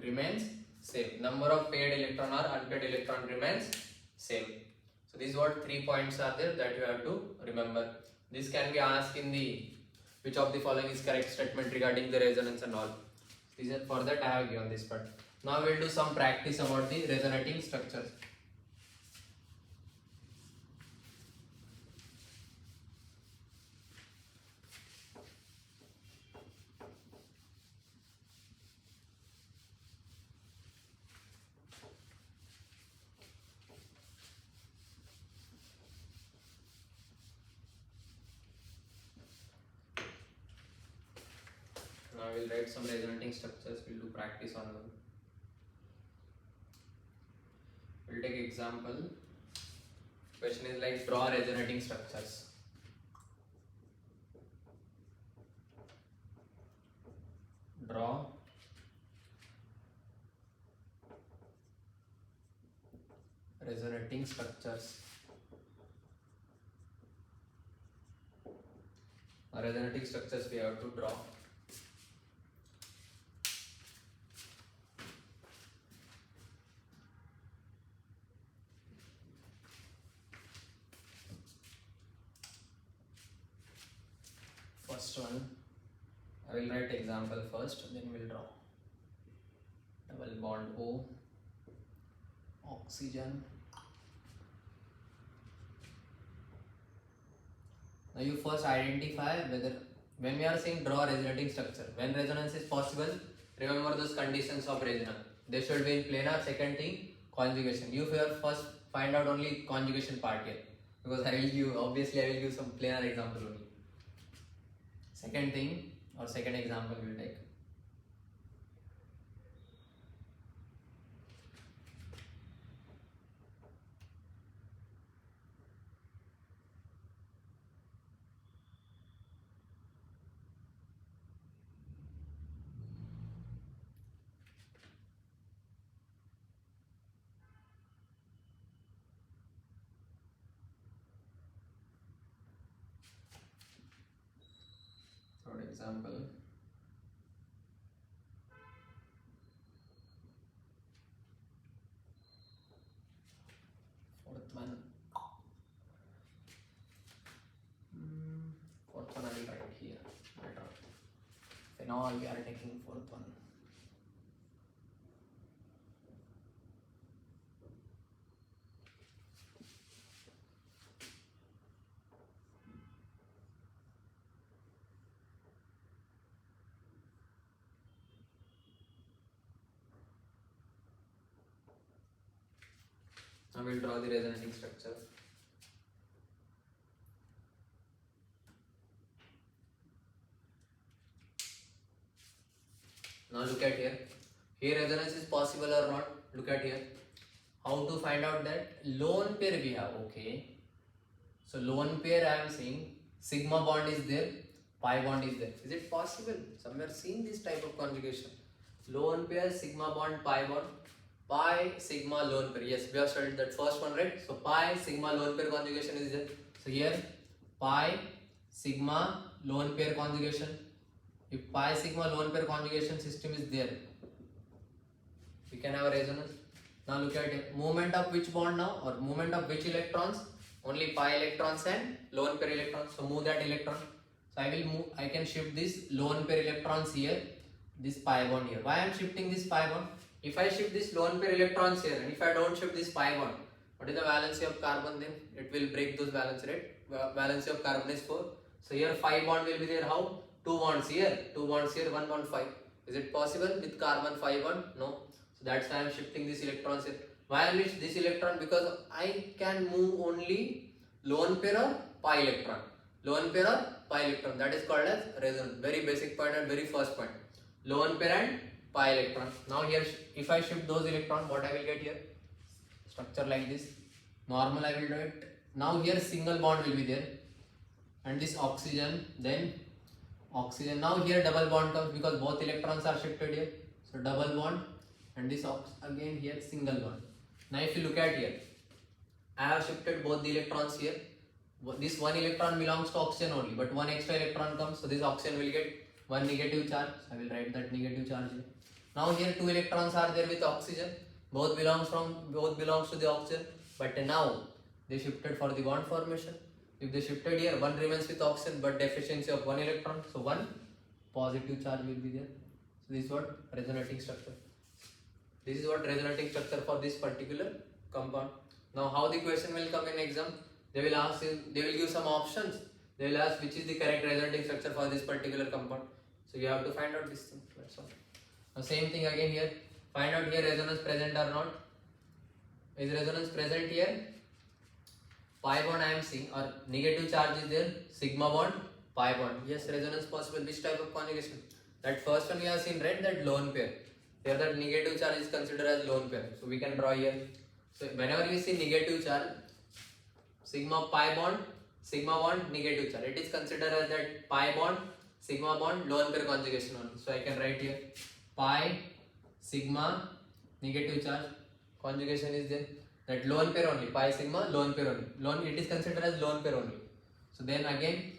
Remains same. Number of paired electron or unpaired electron remains same. So these what 3 points are there that you have to remember. This can be asked in the which of the following is correct statement regarding the resonance and all. For that I have given this part. Now we will do some practice about the resonating structures. Now we will write some resonating structures. We will do practice on them. We will take example. Question is like draw resonating structures. Draw resonating structures. Resonating structures we have to draw. First one, I will write example first, then we will draw. Double bond O, oxygen. Now you first identify whether, when we are saying draw resonating structure, when resonance is possible, remember those conditions of resonance. They should be in planar. Second thing, conjugation. You first find out only conjugation part here, because I will give, obviously I will give some planar example only. Second thing or second example we will take. Third example. Fourth one. Fourth one I will write here. Phenol we are taking fourth one. Now we will draw the resonating structure. Now look at here. Here resonance is possible or not? Look at here. How to find out that? Lone pair we have. Okay. So lone pair I am saying sigma bond is there, pi bond is there. Is it possible? Somewhere seen this type of conjugation. Lone pair, sigma bond, pi bond. Pi, sigma, lone pair. Yes, we have studied that first one, right? So pi, sigma, lone pair conjugation is there. So here pi, sigma, lone pair conjugation. If pi, sigma, lone pair conjugation system is there, we can have a resonance. Now look at it. Movement of which bond now, or movement of which electrons? Only pi electrons and lone pair electrons. So move that electron. So I will move. I can shift this lone pair electrons here, this pi bond here. Why I am shifting this pi bond? If I shift this lone pair electrons here, and if I don't shift this pi bond, what is the valency of carbon then? It will break those valence, right? Valency of carbon is 4. So here 5 bond will be there. How? 2 bonds here, 2 bonds here, 1 bond 5. Is it possible with carbon 5 bond? No. So that's why I am shifting these electrons here. Why I will this electron? Because I can move only lone pair or pi electron. Lone pair or pi electron. That is called as resonance. Very basic point and very first point. Lone pair and pi electron. Now here if I shift those electrons, what I will get here? Structure like this. Normal I will do it. Now here single bond will be there. And this oxygen, then oxygen. Now here double bond comes because both electrons are shifted here. So double bond. And this again here single bond. Now if you look at here, I have shifted both the electrons here. This one electron belongs to oxygen only, but one extra electron comes, so this oxygen will get one negative charge. I will write that negative charge here. Now here two electrons are there with oxygen. Both belongs to the oxygen, but now they shifted for the bond formation. If they shifted here, one remains with oxygen, but deficiency of one electron, so one positive charge will be there. So this is what resonating structure. This is what resonating structure for this particular compound. Now how the question will come in exam? They will ask you, they will give some options. They will ask which is the correct resonating structure for this particular compound. So you have to find out this thing. That's all. Now same thing again here. Find out here resonance present or not. Is resonance present here? Pi bond I am seeing, or negative charge is there. Sigma bond, pi bond. Yes, resonance possible. Which type of conjugation? That first one we have seen, right? That lone pair. Here that negative charge is considered as lone pair. So we can draw here. So whenever we see negative charge, sigma pi bond, sigma bond, negative charge, it is considered as that pi bond, sigma bond, lone pair conjugation only. So I can write here pi, sigma, negative charge conjugation is there. That lone pair only, pi sigma, lone pair only. Lone, it is considered as lone pair only. So then again,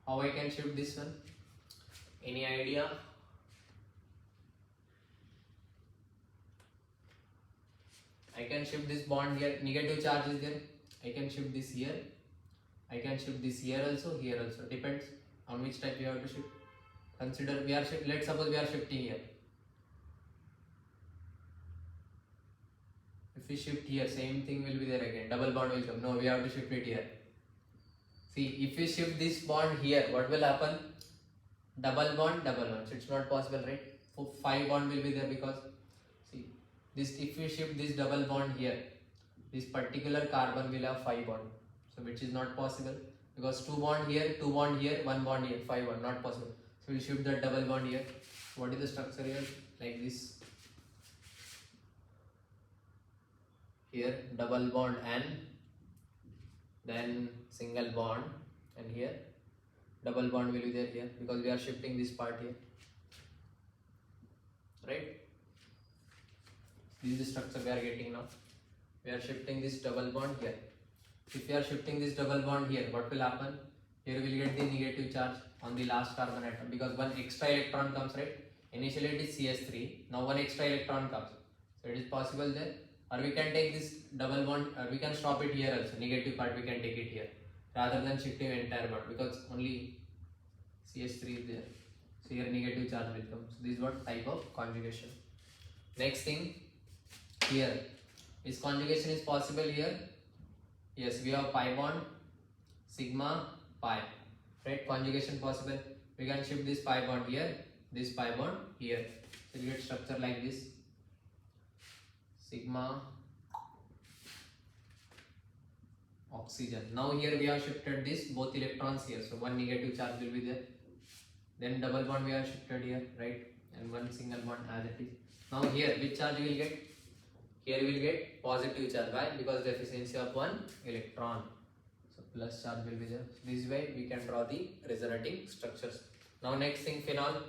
how I can shift this one? Any idea? I can shift this bond here, negative charge is there. I can shift this here. I can shift this here also, depends on which type you have to shift. Consider we are let's suppose we are shifting here. If we shift here, same thing will be there again. Double bond will come. No, we have to shift it here. See, if we shift this bond here, what will happen? Double bond. So it's not possible, right? 5 bond will be there because see this. If we shift this double bond here, this particular carbon will have 5 bond. So which is not possible because 2 bond here, 2 bond here, 1 bond here, 5 bond, not possible. So we'll shift that double bond here. What is the structure here? Like this. Here double bond and then single bond, and here double bond will be there here because we are shifting this part here, right? This is the structure we are getting now. We are shifting this double bond here. If we are shifting this double bond here, what will happen? Here we will get the negative charge on the last carbon atom because one extra electron comes, right? Initially it is CS3, now one extra electron comes. So it is possible there. Or we can take this double bond, we can stop it here also, negative part we can take it here rather than shifting entire bond because only CH3 is there. So here negative charge will come. So this is what type of conjugation. Next thing here, is conjugation is possible here? Yes, we have pi bond, sigma, pi, right? Conjugation possible. We can shift this pi bond here, this pi bond here. So you get structure like this. Sigma oxygen. Now here we have shifted this both electrons here, so one negative charge will be there. Then double bond we have shifted here, right? And one single bond as it is. Now here which charge we will get? Here we will get positive charge. Why? Because deficiency of one electron. So plus charge will be there. So this way we can draw the resonating structures. Now next thing, phenol.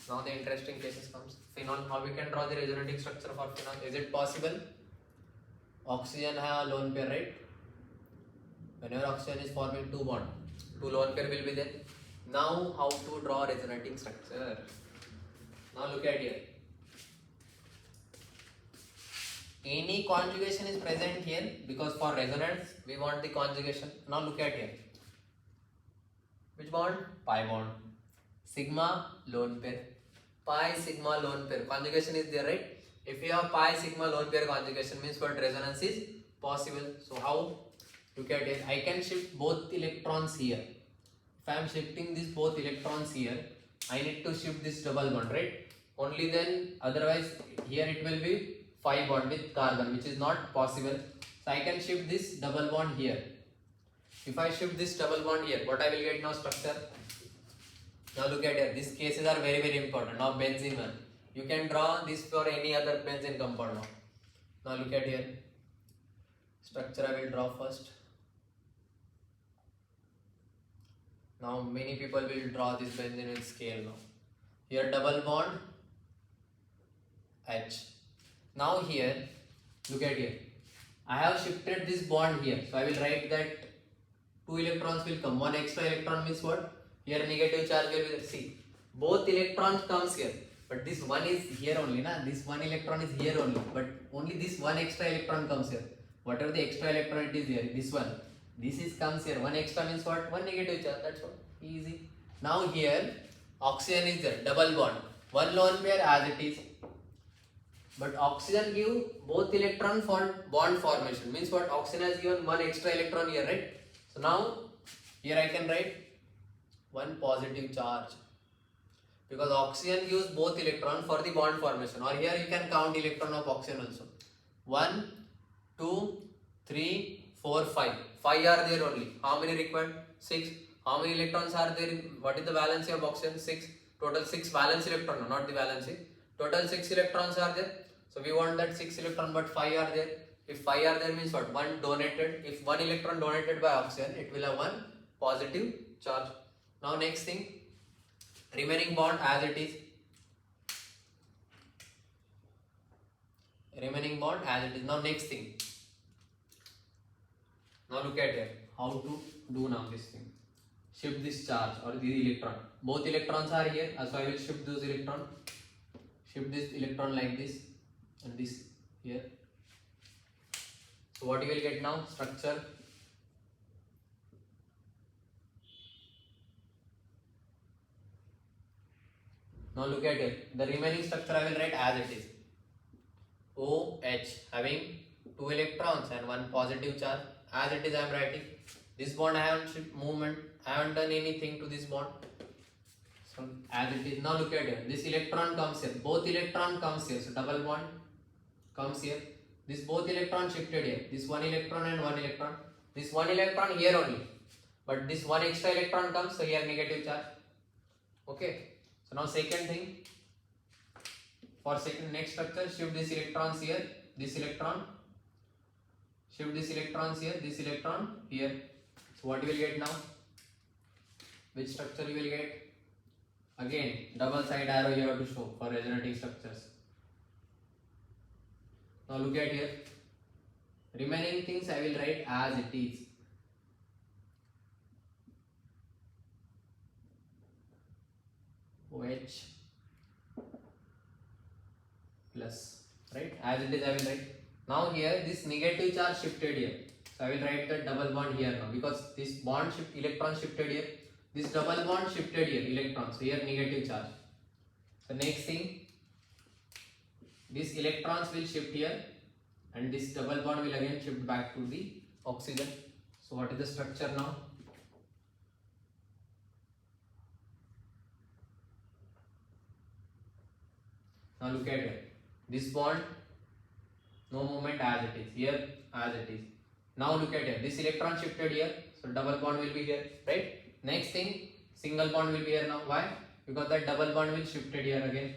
Now the interesting cases comes. Phenol, how we can draw the resonating structure for phenol? Is it possible? Oxygen have a lone pair, right? Whenever oxygen is forming 2 bond, 2 lone pair will be there. Now how to draw resonating structure? Now look at here. Any conjugation is present here because for resonance we want the conjugation. Now look at here. Which bond? Pi bond. Sigma lone pair. Pi sigma lone pair conjugation is there, right? If you have pi sigma lone pair conjugation means what resonance is possible. So how? Look at it. I can shift both electrons here. If I am shifting this both electrons here, I need to shift this double bond, right? Only then, otherwise here it will be 5 bond with carbon, which is not possible. So I can shift this double bond here. If I shift this double bond here, what I will get now? Structure. Now look at here. These cases are very, very important. Now benzene one. You can draw this for any other benzene compound now. Now look at here. Structure I will draw first. Now many people will draw this benzene with scale now. Here double bond H. Now here, look at here. I have shifted this bond here, so I will write that 2 electrons will come. One extra electron means what? Here negative charge will be there. See, both electrons comes here, but this one is here only, na? This one electron is here only, but only this one extra electron comes here. Whatever the extra electron it is here, this one, this is comes here. One extra means what? One negative charge. That's what. Easy. Now here, oxygen is there, double bond. One lone pair as it is. But oxygen give both electron for bond formation. Means what? Oxygen has given one extra electron here, right? So now here I can write one positive charge because oxygen gives both electron for the bond formation. Or here you can count electron of oxygen also. 1, 2, 3, 4, 5. 5 are there only. How many required? 6. How many electrons are there? What is the valency of oxygen? 6. Total 6 valence electron, not the valency. Total 6 electrons are there. So we want that 6 electron, but 5 are there. If 5 are there means what? 1 donated. If 1 electron donated by oxygen, it will have 1 positive charge. Now next thing, remaining bond as it is. Remaining bond as it is. Now next thing. Now look at here. How to do now this thing. Shift this charge or the electron. Both electrons are here. So I will shift those electrons. Shift this electron like this and this here. So what you will get now? Structure. Now look at it. The remaining structure I will write as it is. OH having 2 electrons and 1 positive charge. As it is I am writing. This bond I haven't movement. I haven't done anything to this bond. So as it is. Now look at it. This electron comes here. Both electron comes here. So double bond comes here. This both electron shifted here. This 1 electron and 1 electron. This 1 electron here only. But this 1 extra electron comes. So here negative charge. Okay. So now second thing, for second next structure, shift this electrons here, this electron, shift this electrons here, this electron here. So what you will get now? Which structure you will get? Again, double side arrow you have to show for resonating structures. Now look at here. Remaining things I will write as it is. OH plus, right? As it is I will write. Now here this negative charge shifted here. So I will write the double bond here now because this bond shift electron shifted here. This double bond shifted here electron. So here negative charge. So next thing, these electrons will shift here and this double bond will again shift back to the oxygen. So what is the structure now? Now look at it. This bond, no movement as it is. Here as it is. Now look at it. This electron shifted here. So double bond will be here. Right? Next thing, single bond will be here now. Why? Because that double bond will shifted here again.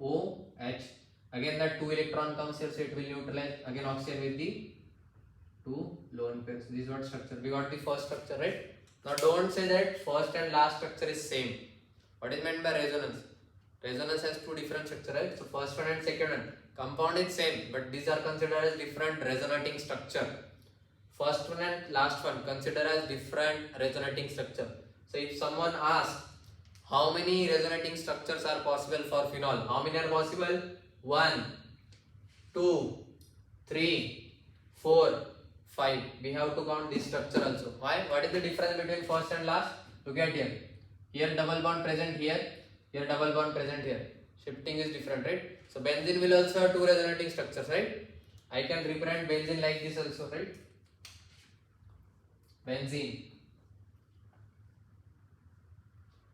OH. Again that 2 electron comes here. So it will neutralize again oxygen with the 2 lone pairs. This is what structure. We got the first structure, right? Now don't say that first and last structure is same. What is meant by resonance? Resonance has 2 different structures, right? So first one and second one. Compound is same, but these are considered as different resonating structure. First one and last one considered as different resonating structure. So if someone asks how many resonating structures are possible for phenol, how many are possible? 1, 2, 3, 4, 5. We have to count this structure also. Why? What is the difference between first and last? Look at here. Here double bond present here. Here double bond present here. Shifting is different, right? So benzene will also have 2 resonating structures, right? I can represent benzene like this also, right? Benzene.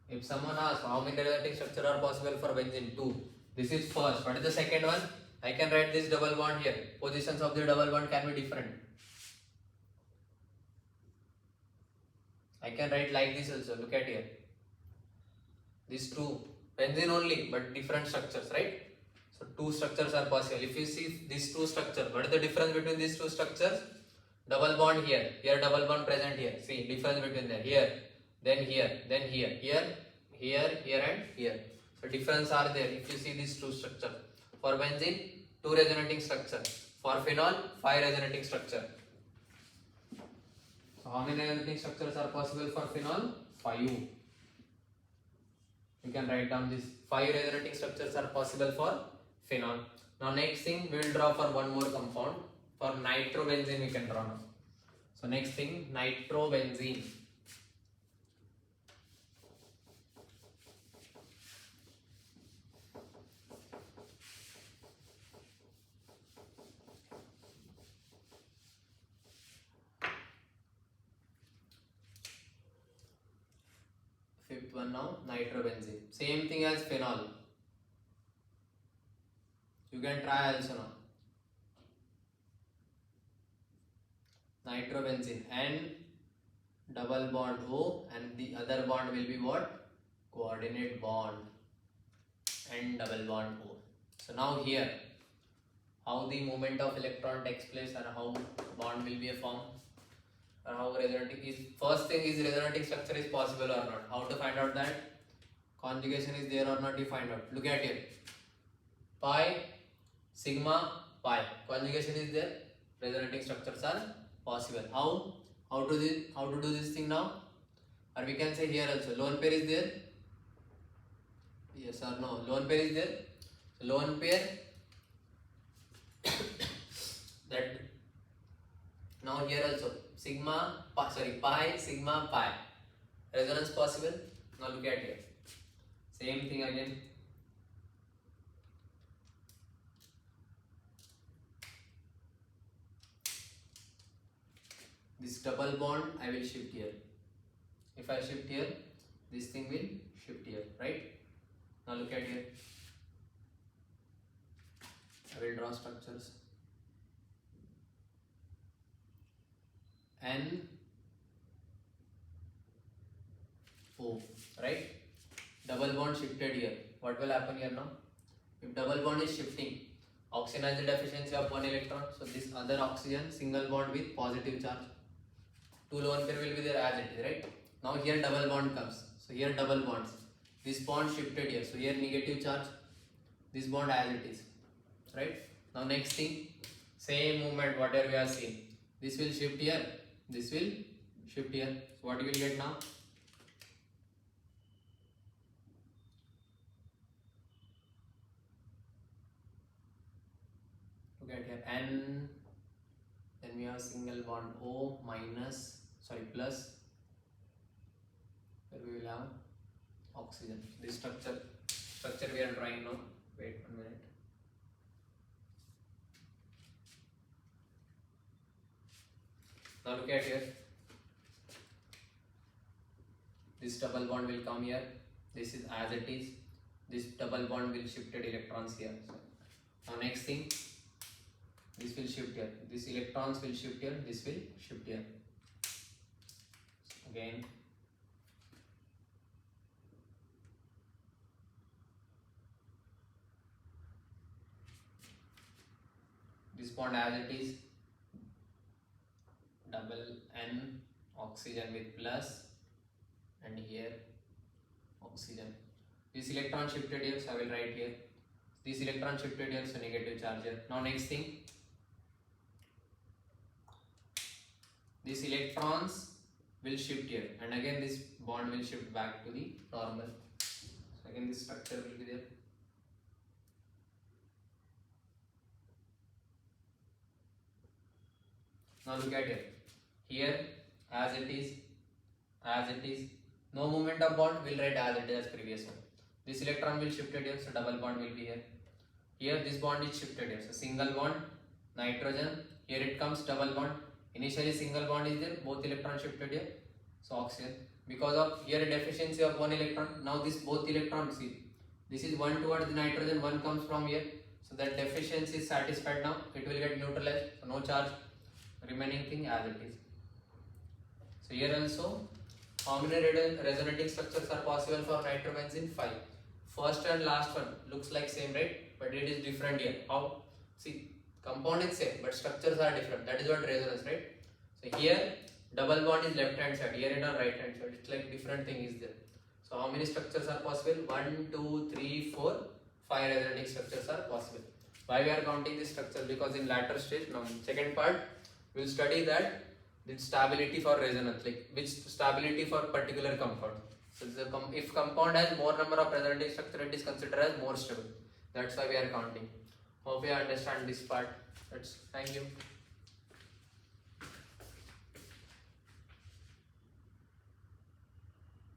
If someone asks how many resonating structures are possible for benzene, 2. This is first. What is the second one? I can write this double bond here. Positions of the double bond can be different. I can write like this also. Look at here. These 2 benzene only, but different structures, right? So 2 structures are possible. If you see these 2 structures, what is the difference between these 2 structures? Double bond here, here double bond present here. See difference between there. Here, then here, then here, here, here and here. So difference are there. If you see these 2 structures. For benzene, 2 resonating structures. For phenol, 5 resonating structure. So how many resonating structures are possible for phenol? 5. You can write down this 5 resonating structures are possible for phenol. Now next thing we will draw for one more compound. For nitrobenzene we can draw now. So next thing, nitrobenzene. Fifth one now, nitrobenzene. Same thing as phenol. You can try also now. Nitrobenzene, N double bond O, and the other bond will be what? Coordinate bond, N double bond O. So now here, how the movement of electron takes place and how bond will be formed, or how resonating is. First thing is resonating structure is possible or not. How to find out that? Conjugation is there or not, you find out. Look at here. Pi, sigma, pi. Conjugation is there. Resonating structures are possible. How? How to do this thing now? Or we can say here also. Lone pair is there. Yes or no? Lone pair is there. So lone pair. That now here also sigma, pi, sigma, pi. Resonance possible. Now look at here. Same thing again. This double bond I will shift here. If I shift here, this thing will shift here, right? Now look at here. I will draw structures. N O, right? Double bond shifted here. What will happen here now? If double bond is shifting, oxygen has the deficiency of 1 electron, so this other oxygen single bond with positive charge. 2 lone pair will be there as it is, right? Now here double bond comes. So here double bonds. This bond shifted here. So here negative charge. This bond as it is, right? Now next thing, same movement whatever we are seeing. This will shift here. This will shift here. So what you will get now? Look at here. N. Then we have single bond O minus, plus. Here we will have oxygen. This structure we are drawing now. Wait 1 minute. Now look at here. This double bond will come here. This is as it is. This double bond will shifted electrons here. So now next thing, this will shift here. This electrons will shift here. This will shift here. Again. This bond as it is. Double N oxygen with plus, and here oxygen. This electron shifted here, so I will write here. This electron shifted here, so negative charge here. Now next thing, these electrons will shift here, and again this bond will shift back to the normal. So again this structure will be there. Now look at here. Here as it is, no movement of bond, will write as it is as previous one. This electron will shifted here, so double bond will be here. Here this bond is shifted here, so single bond, nitrogen. Here it comes double bond. Initially single bond is there, both electrons shifted here, so oxygen. Because of here a deficiency of 1 electron, now this both electrons, see, this is one towards the nitrogen, one comes from here, so that deficiency is satisfied now. It will get neutralized, so no charge. Remaining thing as it is. So here also, how many resonating structures are possible for nitrobenzene? 5. First and last one looks like same, right? But it is different here. How? See, compound is same, but structures are different. That is what resonance, right? So here, double bond is left hand side. Here it on right hand side. It's like different thing is there. So how many structures are possible? 1, 2, 3, 4, 5 resonating structures are possible. Why we are counting this structure? Because in later stage, now second part, we'll study that the stability for resonance, like which stability for particular compound. So if compound has more number of resonating structure, it is considered as more stable. That's why we are counting. Hope you understand this part. Thank you.